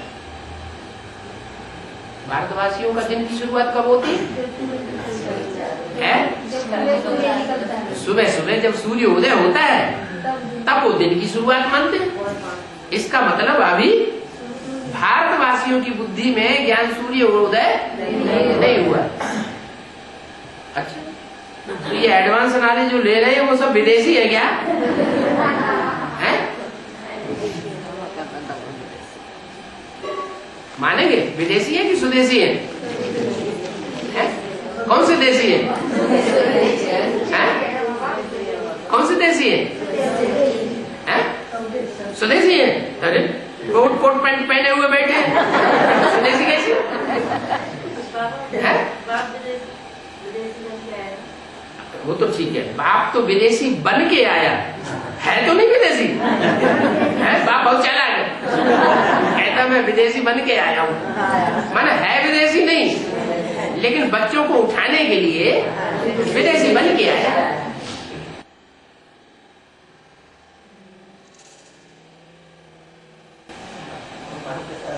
भारतवासियों का दिन की शुरुआत कब होती है? सुबह सुबह जब सूर्य उदय होता है तब वो दिन की शुरुआत मानते हैं। इसका मतलब अभी भारतवासियों की बुद्धि में ज्ञान सूर्य उदय नहीं हुआ। अच्छा तो ये एडवांस नॉलेज जो ले रहे हैं वो सब विदेशी है क्या? है? मानेंगे विदेशी है कि स्वदेशी है? कौन से देशी है? कौन से देशी है? स्वदेशी है। अरे कोट पैंट पहने हुए बैठे हैं, स्वदेशी कैसी है? वो तो ठीक है, बाप तो विदेशी बन के आया है, तो नहीं विदेशी है। बाप बहुत चालाक है, कहता मैं विदेशी बन के आया हूँ। माना है विदेशी नहीं, लेकिन बच्चों को उठाने के लिए विदेशी बन के आया।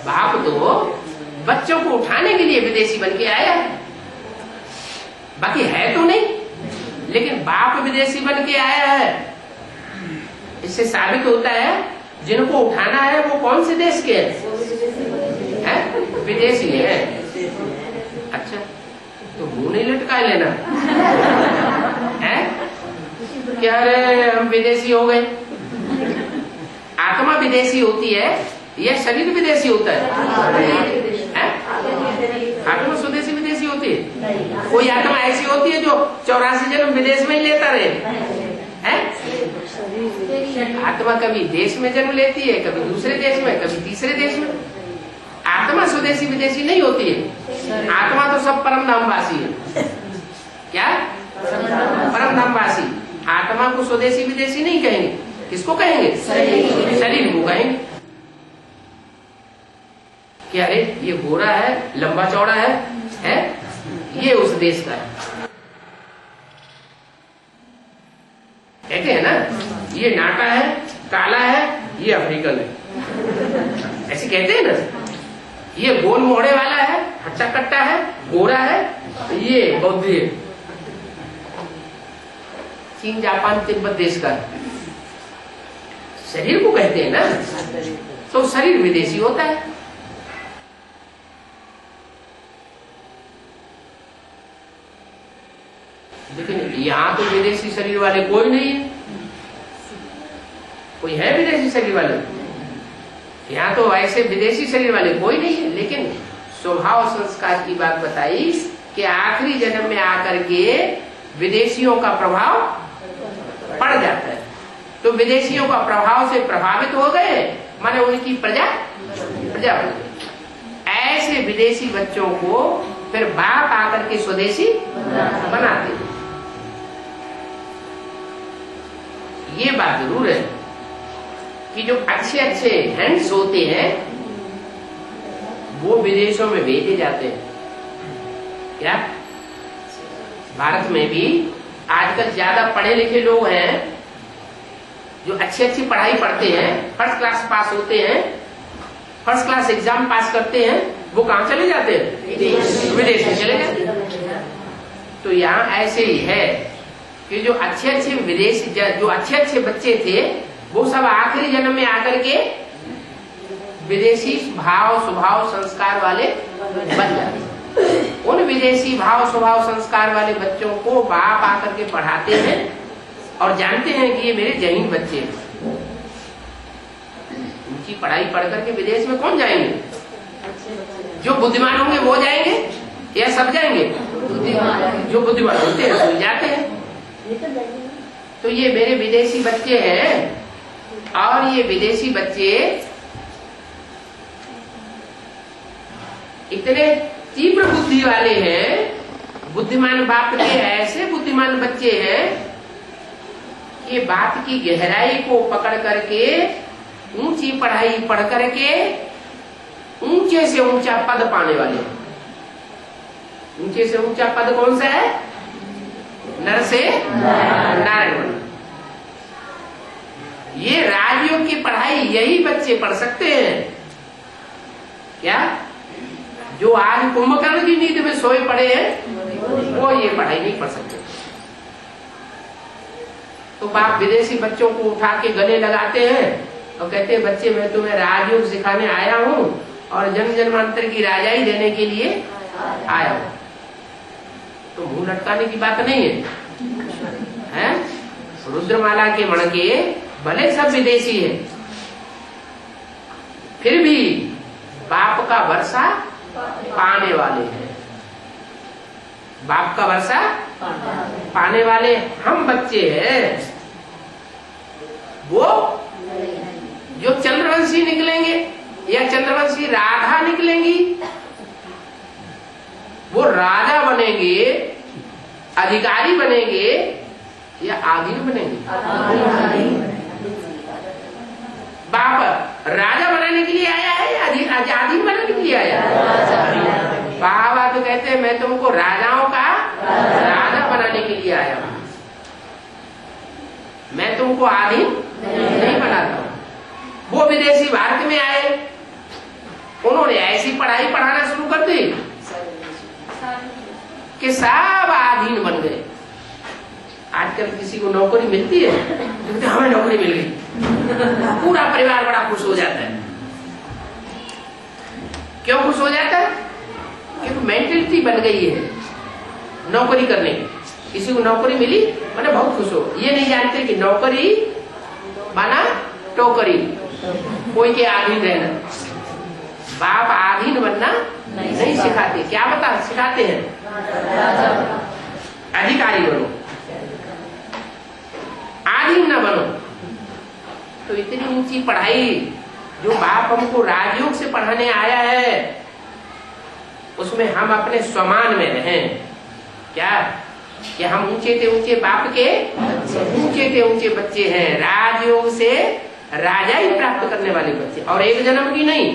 बाप तो बच्चों को उठाने के लिए विदेशी बन के आया, बाकी है तो नहीं, लेकिन बाप विदेशी बन के आया है। इससे साबित होता है जिनको उठाना है वो कौन से देश के हैं? विदेशी है। अच्छा तो मुंह नहीं लटका लेना है क्या? रे हम विदेशी हो गए। आत्मा विदेशी होती है या शरीर विदेशी होता है? आत्मा स्वदेशी विदेशी होती है। कोई आत्मा ऐसी होती है जो 84 जन्म विदेश में ही लेता रहे है? आत्मा कभी देश में जन्म लेती है, कभी दूसरे देश में, कभी तीसरे देश में। आत्मा स्वदेशी विदेशी नहीं होती है। आत्मा तो सब परम धामवासी है। क्या? परम धामवासी। आत्मा को स्वदेशी विदेशी नहीं कहेंगे, किसको कहेंगे? शरीर को कहेंगे कि अरे ये गोरा है, लंबा चौड़ा है ये उस देश का है, कहते हैं ना। ये नाटा है, काला है, ये अफ्रीकन है, ऐसे कहते हैं ना। ये गोल मोहड़े वाला है, हट्टा कट्टा है, गोरा है, ये बौद्धी है, चीन जापान तिब्बत देश का है। शरीर को कहते हैं ना, तो शरीर विदेशी होता है। लेकिन यहाँ तो विदेशी शरीर वाले कोई नहीं है। कोई है विदेशी शरीर वाले? यहाँ तो ऐसे विदेशी शरीर वाले कोई नहीं है। लेकिन स्वभाव संस्कार की बात बताई कि आखिरी जन्म में आकर के विदेशियों का प्रभाव पड़ जाता है, तो विदेशियों का प्रभाव से प्रभावित हो गए, माने उनकी प्रजा बन गई। ऐसे विदेशी बच्चों को फिर बाप आकर के स्वदेशी बनाते हैं। ये बात जरूर है कि जो अच्छे अच्छे हैंड्स होते हैं वो विदेशों में भेजे जाते हैं। क्या भारत में भी आजकल ज्यादा पढ़े लिखे लोग हैं जो अच्छी अच्छी पढ़ाई पढ़ते हैं, फर्स्ट क्लास पास होते हैं, फर्स्ट क्लास एग्जाम पास करते हैं, वो कहाँ चले जाते हैं? विदेश में चले जाते हैं। तो यहाँ ऐसे ही है कि जो अच्छे अच्छे विदेशी, जो अच्छे अच्छे बच्चे थे वो सब आखिरी जन्म में आकर के विदेशी भाव स्वभाव संस्कार वाले बन जाते। उन विदेशी भाव स्वभाव संस्कार वाले बच्चों को बाप आकर के पढ़ाते हैं और जानते हैं कि ये मेरे जहीन बच्चे हैं। उनकी पढ़ाई पढ़ करके विदेश में कौन जाएंगे? जो बुद्धिमान होंगे वो जाएंगे या सब जाएंगे? जो बुद्धिमान होते हैं वो जाते हैं। तो ये मेरे विदेशी बच्चे हैं, और ये विदेशी बच्चे इतने तीव्र बुद्धि वाले हैं, बुद्धिमान बाप के ऐसे बुद्धिमान बच्चे हैं कि बात की गहराई को पकड़ करके ऊंची पढ़ाई पढ़ करके ऊंचे से ऊंचा पद पाने वाले। ऊंचे से ऊंचा पद कौन सा है? नर से नारायण। ये राजयोग की पढ़ाई यही बच्चे पढ़ सकते हैं। क्या जो आज कुंभकर्ण की नींद में सोए पड़े हैं वो ये पढ़ाई नहीं पढ़ सकते। तो बाप विदेशी बच्चों को उठा के गले लगाते हैं और कहते हैं बच्चे मैं तुम्हें राजयोग सिखाने आया हूँ और जन्म जन्मांतर की राजाई देने के लिए आया हूँ। तो मुंह लटकाने की बात नहीं है? रुद्रमाला के मणके भले सब विदेशी है, फिर भी बाप का वर्षा पाने वाले हैं। बाप का वर्षा पाने वाले हम बच्चे हैं। वो जो चंद्रवंशी निकलेंगे या चंद्रवंशी राधा निकलेंगी, वो राजा बनेंगे, अधिकारी बनेंगे या आधीन बनेंगे? बाप राजा बनाने के लिए आया है या आधीन बनाने के लिए आया है? बाबा तो कहते हैं मैं तुमको राजाओं का राजा बनाने के लिए आया हूं, मैं तुमको आधीन नहीं बनाता हूं। वो विदेशी भारत में आए, उन्होंने ऐसी पढ़ाई पढ़ाना शुरू कर दी कि सब आधीन बन गए। आजकल किसी को नौकरी मिलती है तो हमें नौकरी मिल गई, पूरा परिवार बड़ा खुश हो जाता है। क्यों खुश हो जाता है? क्योंकि मेंटलिटी बन गई है नौकरी करने की। किसी को नौकरी मिली मैंने बहुत खुश हो। ये नहीं जानते कि नौकरी माना टोकरी, कोई के अधीन रहना। बाप अधीन बनना नहीं सिखाते। क्या बता सिखाते हैं? अधिकारी बनो, अधीन न बनो। तो इतनी ऊंची पढ़ाई जो बाप हमको राजयोग से पढ़ाने आया है, उसमें हम अपने स्वमान में रहें। क्या कि हम ऊंचे थे ऊंचे बाप के ऊंचे थे ऊंचे बच्चे हैं। राजयोग से राजा ही प्राप्त करने वाले बच्चे, और एक जन्म की नहीं,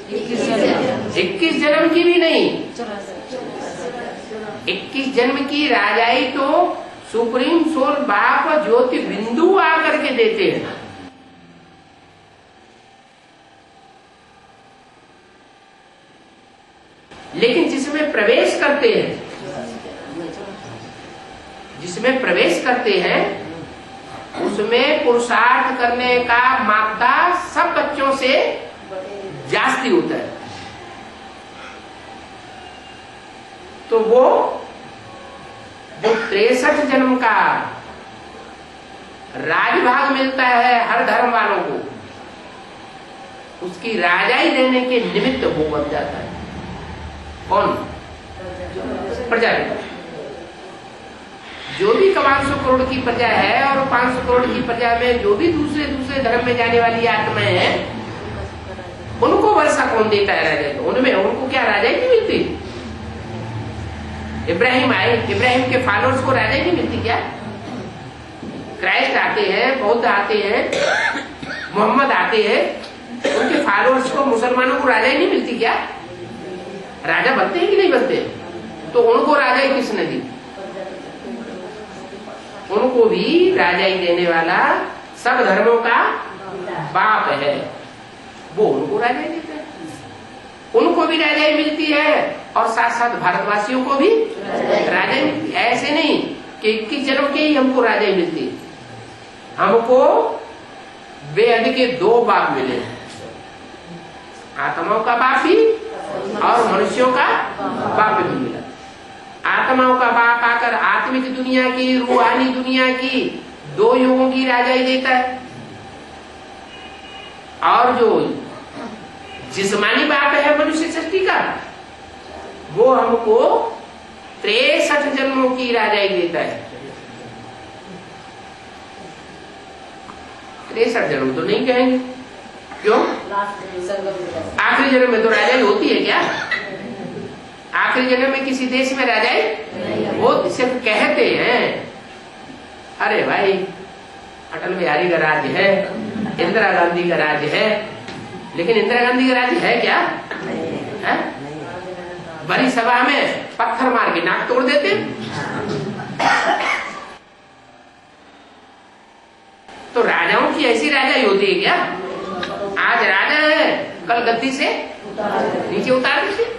21 जन्म की भी नहीं, 21 जन्म की राजाई तो सुप्रीम सोल बाप ज्योति बिंदु आकर के देते हैं। लेकिन जिसमें प्रवेश करते हैं, जिसमें प्रवेश करते हैं, उसमें पुरुषार्थ करने का मात्रा सब बच्चों से जास्ती होता है। तो वो जो 63 जन्म का राजभाग मिलता है हर धर्म वालों को, उसकी राजाई देने के निमित्त वो बन जाता है। कौन? प्रजा। जो भी 500 करोड़ की प्रजा है, और 500 करोड़ की प्रजा में जो भी दूसरे दूसरे धर्म में जाने वाली आत्माएं हैं, उनको वर्षा कौन देता है? राजा। तो उनमें उनको क्या राजाई नहीं मिलती? इब्राहिम आए, इब्राहिम के फॉलोअर्स को राजाई नहीं मिलती क्या? क्राइस्ट आते हैं, बौद्ध आते हैं, मोहम्मद आते हैं, उनके फॉलोअर्स को, मुसलमानों को राजाई नहीं मिलती क्या? राजा बनते हैं कि नहीं बनते? तो उनको राजाई किसने दी? उनको भी राजाई देने वाला सब धर्मों का बाप है, वो उनको राजाई देता है। उनको भी राजाई मिलती है, और साथ साथ भारतवासियों को भी राजाई मिलती है। ऐसे नहीं कि 21 जन्म के ही हमको राजाई मिलती है, हमको बेहद के 2 बाप मिले, आत्माओं का बाप भी और मनुष्यों का बाप भी मिला। आत्माओं का बाप आकर आत्मिक दुनिया की, रूहानी दुनिया की 2 युगों की राजाई देता है, और जो जिस्मानी बाप है मनुष्य सृष्टि का, वो हमको 63 जन्मों की राजाई देता है। 63 जन्म तो नहीं कहेंगे, क्यों? आखिरी जन्म में तो राजाई होती है क्या? आखिरी जन्म में किसी देश में राजाई वो सिर्फ कहते हैं, अरे भाई अटल बिहारी का राज्य है, इंदिरा गांधी का राज्य है, लेकिन इंदिरा गांधी का राज्य है क्या? है? बड़ी सभा में पत्थर मार के नाक तोड़ देते। तो राजाओं की ऐसी राजाई होती है क्या? आज राजा है, कल गद्दी से नीचे उतार देते।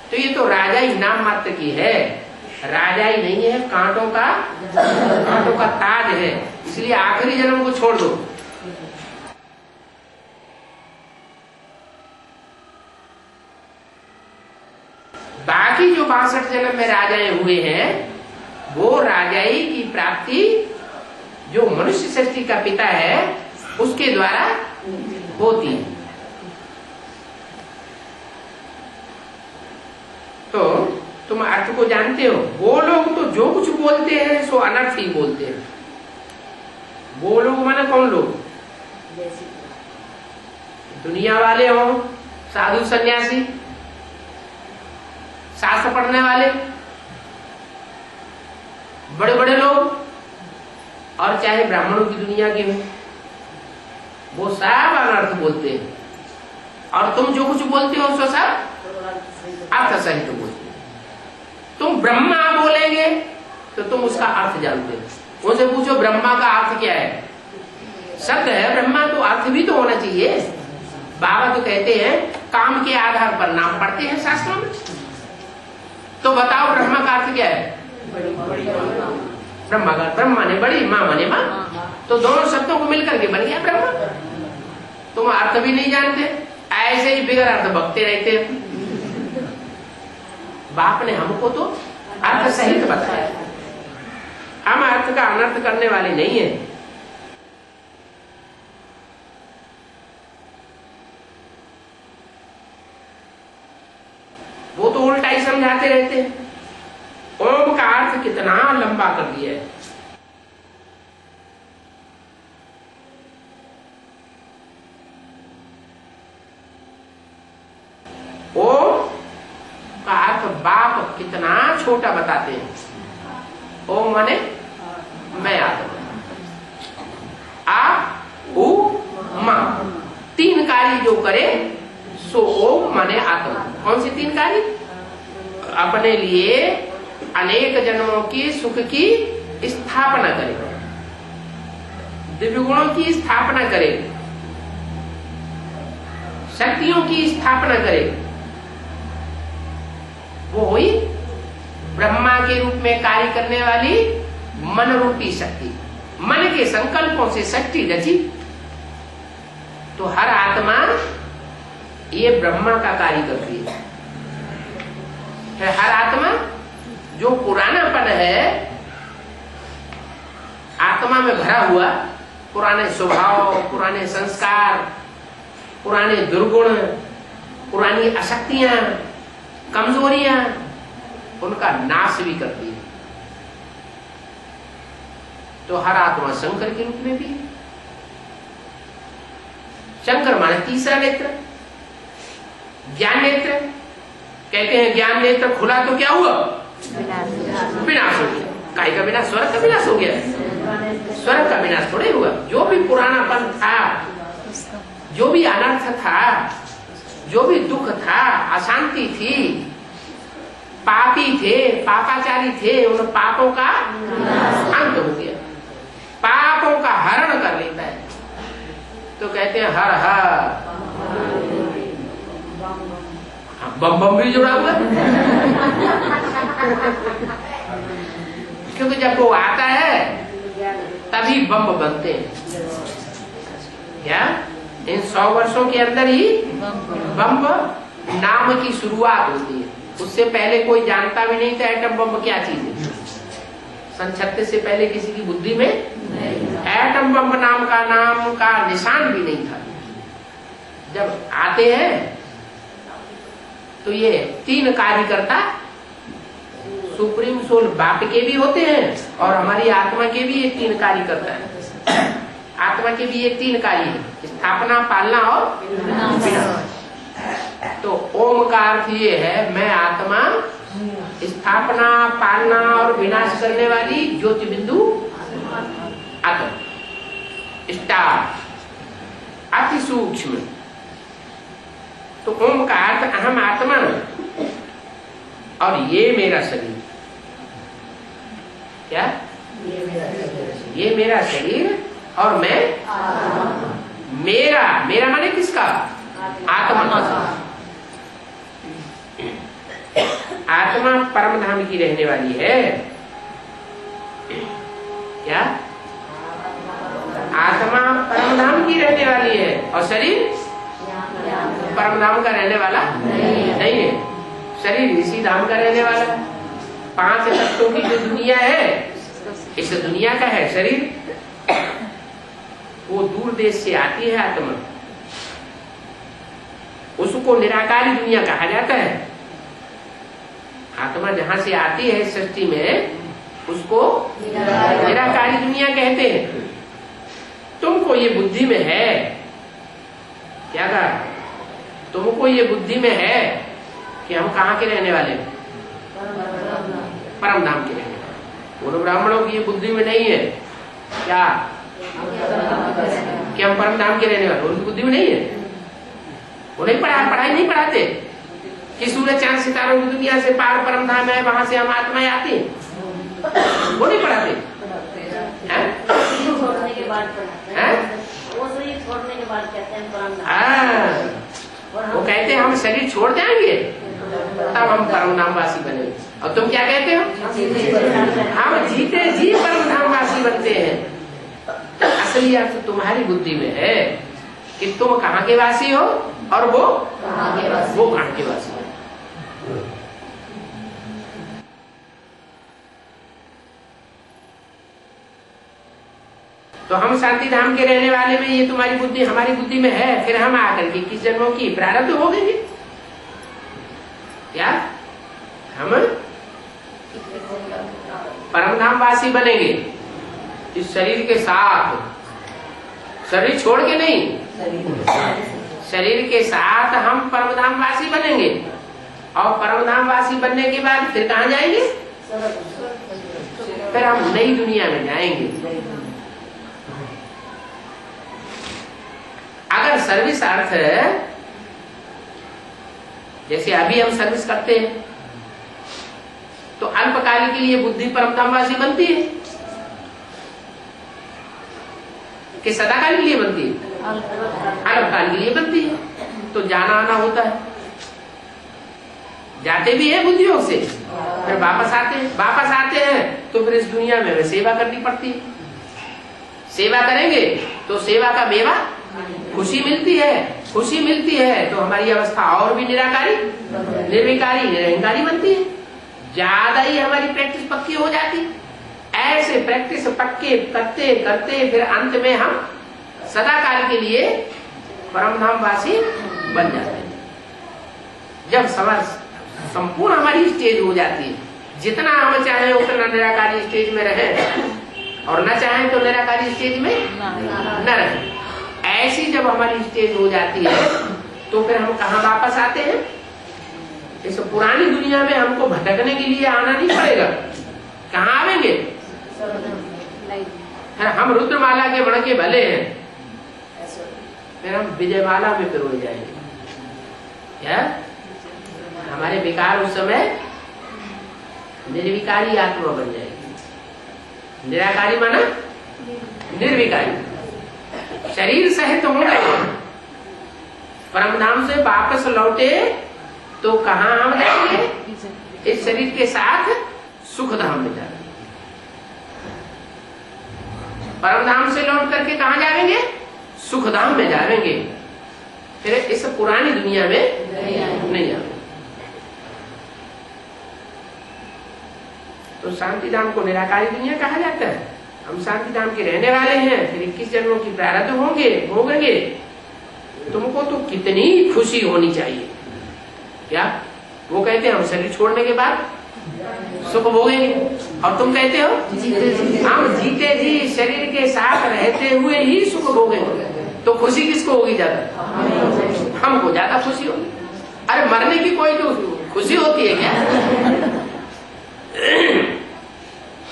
तो ये तो राजाई नाम मात्र की है, राजाई नहीं है, कांटों का ताज है। इसलिए आखिरी जन्म को छोड़ दो। बाकी जो 62 जन्म में राजाएं हुए हैं, वो राजाई की प्राप्ति जो मनुष्य सृष्टि का पिता है उसके द्वारा होती है। तो तुम अर्थ को जानते हो। वो लोग तो जो कुछ बोलते हैं सो अनर्थ ही बोलते हैं। वो लोग माने कौन लोग? दुनिया वाले हो, साधु सन्यासी, शास्त्र पढ़ने वाले, बड़े बड़े लोग, और चाहे ब्राह्मणों की दुनिया के हो, वो सब अनर्थ बोलते हैं। और तुम जो कुछ बोलते हो सो सब अर्थ सहित बोलते हो। तुम ब्रह्मा बोलेंगे तो तुम उसका अर्थ जानते हो। उनसे पूछो ब्रह्मा का अर्थ क्या है? शब्द है ब्रह्मा, तो अर्थ भी तो होना चाहिए। बाबा तो कहते हैं काम के आधार पर नाम पढ़ते हैं शास्त्रों में। तो बताओ ब्रह्मा का अर्थ क्या है? ब्रह्मा का, ब्रह्मा ने बड़ी, माँ माने माँ, तो दोनों शब्दों को मिलकर के बन गया ब्रह्मा। तुम अर्थ भी नहीं जानते, ऐसे ही बिगड़ अर्थ बकते रहते हैं। बाप ने हमको तो अर्थ सहित बताया, हम अर्थ का अनर्थ करने वाले नहीं है। वो तो उल्टा ही समझाते रहते हैं। ओम का अर्थ कितना लंबा कर दिया है। ओम का अर्थ बाप कितना छोटा बताते हैं। ओम माने मैं आत्मा, आ उ मा, तीन कार्य जो करे सो ओम माने आत्मा। कौन सी तीन कार्य? अपने लिए अनेक जन्मों की सुख की स्थापना करे, दिव्य गुणों की स्थापना करे, शक्तियों की स्थापना करे। वो हुई ब्रह्मा के रूप में कार्य करने वाली मन रूपी शक्ति। मन के संकल्पों से शक्ति रची। तो हर आत्मा ये ब्रह्मा का कार्य करती है। हर आत्मा जो पुरानापन है आत्मा में भरा हुआ, पुराने स्वभाव, पुराने संस्कार, पुराने दुर्गुण, पुरानी अशक्तियां, कमजोरियां, उनका नाश भी करती है। तो हर आत्मा शंकर के रूप में भी। शंकर माने तीसरा नेत्र, ज्ञान नेत्र। कहते हैं ज्ञान नेत्र खुला तो क्या हुआ? विनाश हो गया। काय का विनाश? स्वर्ग का विनाश हो गया। स्वर्ग का विनाश थोड़े हुआ। जो भी पुरानापन था, जो भी अनर्थ था, जो भी दुख था, अशांति थी, पापी थे, पापाचारी थे, उन पापों का अंत हो गया। पापों का हरण कर लेता है। तो कहते हैं हर हर। बम बम भी जुड़ा हुआ क्योंकि जब वो आता है तभी बम बनते हैं। क्या इन 100 वर्षों के अंदर ही बम नाम की शुरुआत होती है। उससे पहले कोई जानता भी नहीं था एटम बम क्या चीज है। सन 36 से पहले किसी की बुद्धि में एटम बम नाम का निशान भी नहीं था। जब आते हैं तो ये तीन कार्यकर्ता सुप्रीम सोल बाप के भी होते हैं और हमारी आत्मा के भी ये तीन कार्यकर्ता है। आत्मा के भी ये तीन कार्य है, स्थापना, पालना और विनाश। तो ओम का अर्थ ये है मैं आत्मा, स्थापना, पालना और विनाश करने वाली ज्योति बिंदु आत्मा, स्टार, अति सूक्ष्म। तो ओम का अर्थ अहम आत्मा और ये मेरा शरीर। क्या? ये मेरा शरीर और मैं मेरा माने किसका? आत्मा। आत्मा परम धाम की रहने वाली है। क्या? आत्मा परम धाम की रहने वाली है और शरीर परम धाम का रहने वाला नहीं है। शरीर इसी धाम का रहने वाला है। 5 तत्वों की जो दुनिया है इस दुनिया का है शरीर। वो दूर देश से आती है आत्मा, उसको निराकारी दुनिया कहा जाता है। आत्मा जहां से आती है सृष्टि में उसको निराकारी दुनिया कहते हैं। तुमको ये बुद्धि में है, क्या कहा? तुमको ये बुद्धि में है कि हम कहाँ के रहने वाले हैं? परम धाम के रहने वाले। उन ब्राह्मणों की ये बुद्धि में नहीं है क्या कि हम परम धाम के रहने वाले? उनकी बुद्धि में नहीं है। वो नहीं पढ़ाई नहीं पढ़ाते कि सूरज चांद सितारों की दुनिया से पार परम धाम है, वहां से हम आत्माएं आती हैं। वो नहीं पढ़ाते। छोड़ने के बाद कहते हैं परम धाम। वो कहते हैं हम शरीर छोड़ जाएंगे तब हम परम धामवासी बनेंगे। और तुम क्या कहते हो? हम जीते जी परम धामवासी बनते हैं। असली अर्थ तुम्हारी बुद्धि में है कि तुम कहाँ के वासी हो और वो कहाँ के वासी है। तो हम शांति धाम के रहने वाले में ये तुम्हारी बुद्धि हमारी बुद्धि में है। फिर हम आकर के किस जन्मों की प्रारब्ध हो गए क्या? हम परमधाम वासी बनेंगे इस शरीर के साथ, शरीर छोड़ के नहीं, शरीर के साथ हम परमधाम वासी बनेंगे। और परमधामवासी बनने के बाद फिर कहाँ जाएंगे? फिर हम नई दुनिया में जाएंगे। अगर सर्विस अर्थ है, जैसे अभी हम सर्विस करते हैं, तो अल्पकाल के लिए बुद्धि परमधामवासी बनती है कि सदाकाल के लिए बनती है? अल्पकाल के लिए बनती है। तो जाना आना होता है, जाते भी है बुद्धि योग से, फिर वापस आते हैं तो फिर इस दुनिया में सेवा करनी पड़ती है। सेवा करेंगे तो सेवा का मेवा खुशी मिलती है, तो हमारी अवस्था और भी निराकारी, निर्विकारी, निरहंकारी बनती है। ज्यादा ही हमारी प्रैक्टिस पक्की हो जाती। ऐसे प्रैक्टिस पक्के करते करते फिर अंत में हम सदाकाल के लिए परमधामवासी बन जाते हैं। जब संपूर्ण हमारी स्टेज हो जाती है, जितना हम चाहें उतना निराकारी स्टेज में रहे और न चाहें तो निराकारी स्टेज में न रहे, ऐसी जब हमारी स्टेज हो जाती है तो फिर हम कहाँ वापस आते हैं? इस पुरानी दुनिया में हमको भटकने के लिए आना नहीं पड़ेगा। कहाँ आवेंगे? हम रुद्रमाला के बण के भले हैं, फिर हम विजयमाला में फिर हो जाएंगे। क्या हमारे विकार उस समय निर्विकारी आत्मा बन जाएगी। निराकारी माना निर्विकारी, शरीर सहित होंगे। परमधाम से वापस लौटे तो कहाँ हम जाएंगे? इस शरीर के साथ सुख धाम में जाएंगे। परमधाम से लौट करके कहाँ जाएंगे? सुख धाम में जाएंगे। फिर इस पुरानी दुनिया में नहीं आएंगे। तो शांति धाम को निराकारी दुनिया कहा जाता है। हम शांति धाम के रहने वाले हैं, फिर 21 जन्मों की प्रारब्ध होंगे। तुमको तो कितनी खुशी होनी चाहिए। क्या वो कहते हैं हम शरीर छोड़ने के बाद सुख भोगेंगे, और तुम कहते हो हम जीते जी शरीर के साथ रहते हुए ही सुख भोगेंगे। तो खुशी किसको होगी ज्यादा? हमको ज्यादा खुशी होगी। अरे मरने की कोई तो खुशी होती है क्या?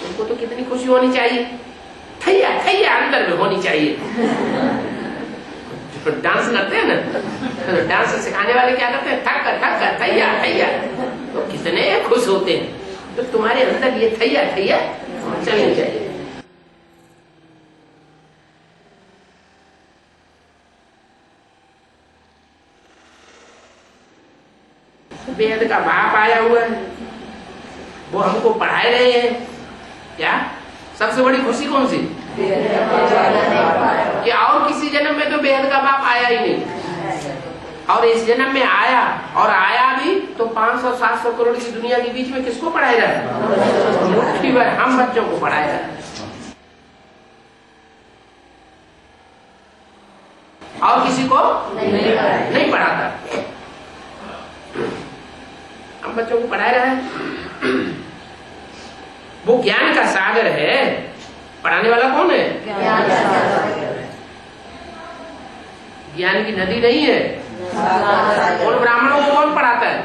तुमको तो कितनी खुशी होनी चाहिए, थैया थैया अंदर में होनी चाहिए। तो डांस करते हैं ना, तो डांस सिखाने वाले क्या करते हैं? ठक ठक थैया थैया, तो कितने खुश होते हैं। तो तुम्हारे अंदर ये थैया थैया चलनी चाहिए। वेद का बाप आया हुआ है, वो हमको पढ़ाए रहे हैं। क्या सबसे बड़ी खुशी कौन सी? कि और किसी जन्म में तो बेहद का बाप आया ही नहीं, और इस जन्म में आया, और आया भी तो 500-700 करोड़ की दुनिया के बीच में किसको पढ़ाया जाए? मुट्ठी भर हम बच्चों को पढ़ाया जाए, और किसी को नहीं पढ़ाता। हम बच्चों को पढ़ा रहा है। वो ज्ञान का सागर है। पढ़ाने वाला कौन है? ज्ञान की नदी नहीं है। उन ब्राह्मणों को कौन पढ़ाता है?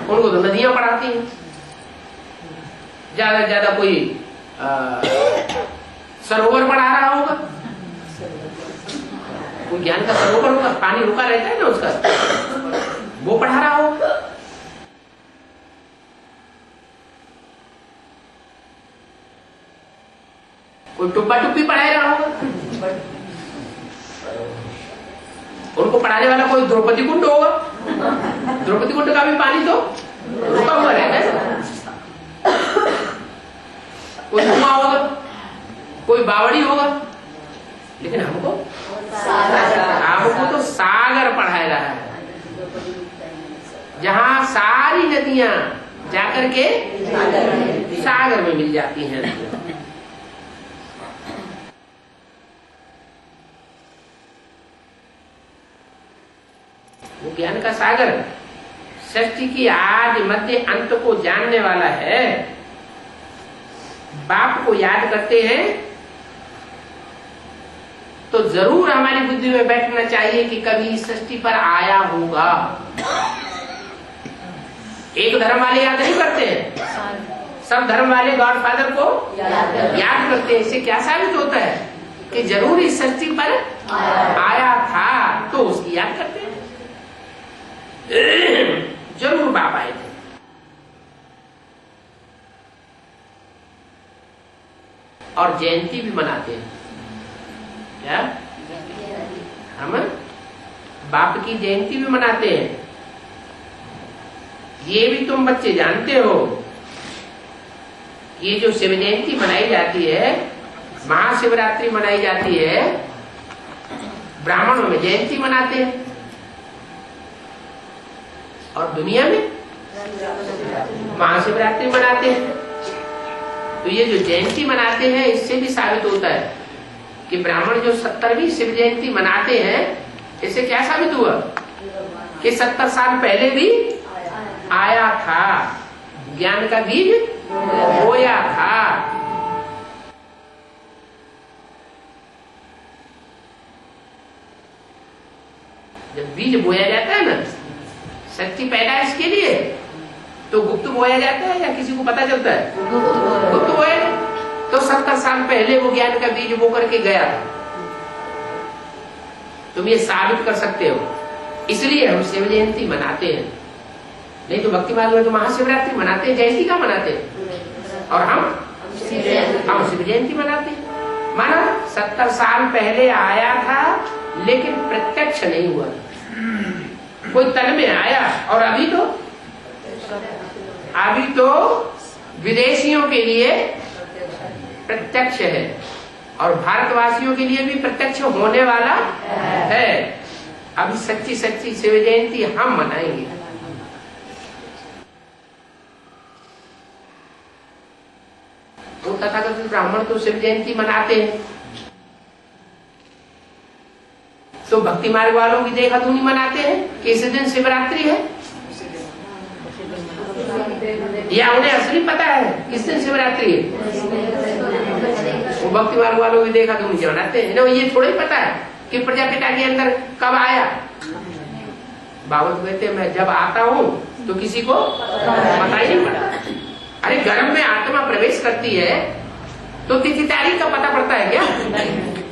उनको तो नदियां पढ़ाती हैं। ज्यादा से ज्यादा कोई सरोवर पढ़ा रहा होगा, कोई ज्ञान का सरोवर होगा, पानी रुका रहता है ना उसका, वो पढ़ा रहा होगा। कोई टुप्पा टुप्पी पढ़ा रहा होगा। उनको पढ़ाने वाला कोई द्रौपदी कुंड होगा। द्रौपदी कुंड का भी पानी तो रुका हुआ रहता है। कोई कुआं होगा, कोई बावड़ी होगा, लेकिन हमको तो सागर पढ़ाया रहा है, जहाँ सारी नदियां जाकर के सागर में मिल जाती हैं। वो ज्ञान का सागर सृष्टि की आदि मध्य अंत को जानने वाला है। बाप को याद करते हैं तो जरूर हमारी बुद्धि में बैठना चाहिए कि कभी इस सृष्टि पर आया होगा। एक धर्म वाले याद नहीं करते हैं, सब धर्म वाले गॉडफादर को याद करते हैं। इससे क्या साबित होता है कि जरूर इस धरती पर आया था, तो उसकी याद करते हैं। जरूर बाप आए थे। और जयंती भी मनाते हैं। क्या हम बाप की जयंती भी मनाते हैं। ये भी तुम बच्चे जानते हो, ये जो शिव जयंती मनाई जाती है, महाशिवरात्रि मनाई जाती है, ब्राह्मणों में जयंती मनाते हैं और दुनिया में महाशिवरात्रि मनाते हैं। तो ये जो जयंती मनाते हैं, इससे भी साबित होता है कि ब्राह्मण जो 70वीं शिव जयंती मनाते हैं, इससे क्या साबित हुआ कि 70 साल पहले भी आया था, ज्ञान का बीज बोया था। जब बीज बोया जाता है ना, शक्ति पैदाइश के लिए, तो गुप्त बोया जाता है या किसी को पता चलता है? गुप्त बोया। तो 70 साल पहले वो ज्ञान का बीज बो करके गया था। तुम ये साबित कर सकते हो, इसलिए हम शिव जयंती मनाते हैं। नहीं तो भक्ति मार्ग में तो महाशिवरात्रि मनाते हैं, जयंती का मनाते हैं, और हम शिव जयंती मनाते हैं। माना 70 साल पहले आया था, लेकिन प्रत्यक्ष नहीं हुआ, कोई तन में आया। और अभी तो विदेशियों के लिए प्रत्यक्ष है और भारतवासियों के लिए भी प्रत्यक्ष होने वाला है। अभी सच्ची सच्ची शिव जयंती हम मनाएंगे। वो तथाकथित ब्राह्मण तो शिव जयंती मनाते हैं, तो भक्ति मार्ग वालों की देखा धुनी मनाते हैं कि इस दिन शिवरात्रि है, या उन्हें असली पता है किस दिन शिवरात्रि है? वो भक्ति मार्ग वालों की देखा धुनी मनाते हैं। ये थोड़ा ही पता है कि प्रजापिता के अंदर कब आया। बाबा कहते हैं मैं जब आता हूँ तो किसी को पता ही नहीं पड़ता। अरे गर्भ में आत्मा प्रवेश करती है तो तिथि तारीख का पता पड़ता है क्या?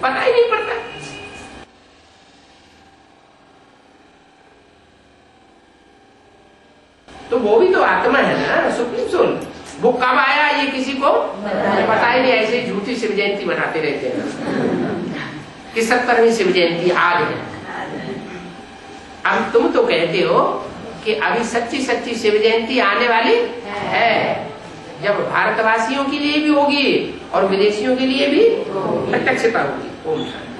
पता ही नहीं पड़ता। तो वो भी तो आत्मा है ना, सुप्रीम सोल। वो कब आया ये किसी को पता ही नहीं। ऐसे ही झूठी शिव जयंती मनाते रहते हैं कि 70वीं शिव जयंती आज है। अब तुम तो कहते हो कि अभी सच्ची सच्ची शिव जयंती आने वाली है, जब भारतवासियों के लिए भी होगी और विदेशियों के लिए भी प्रत्यक्षता होगी। ओम शांति।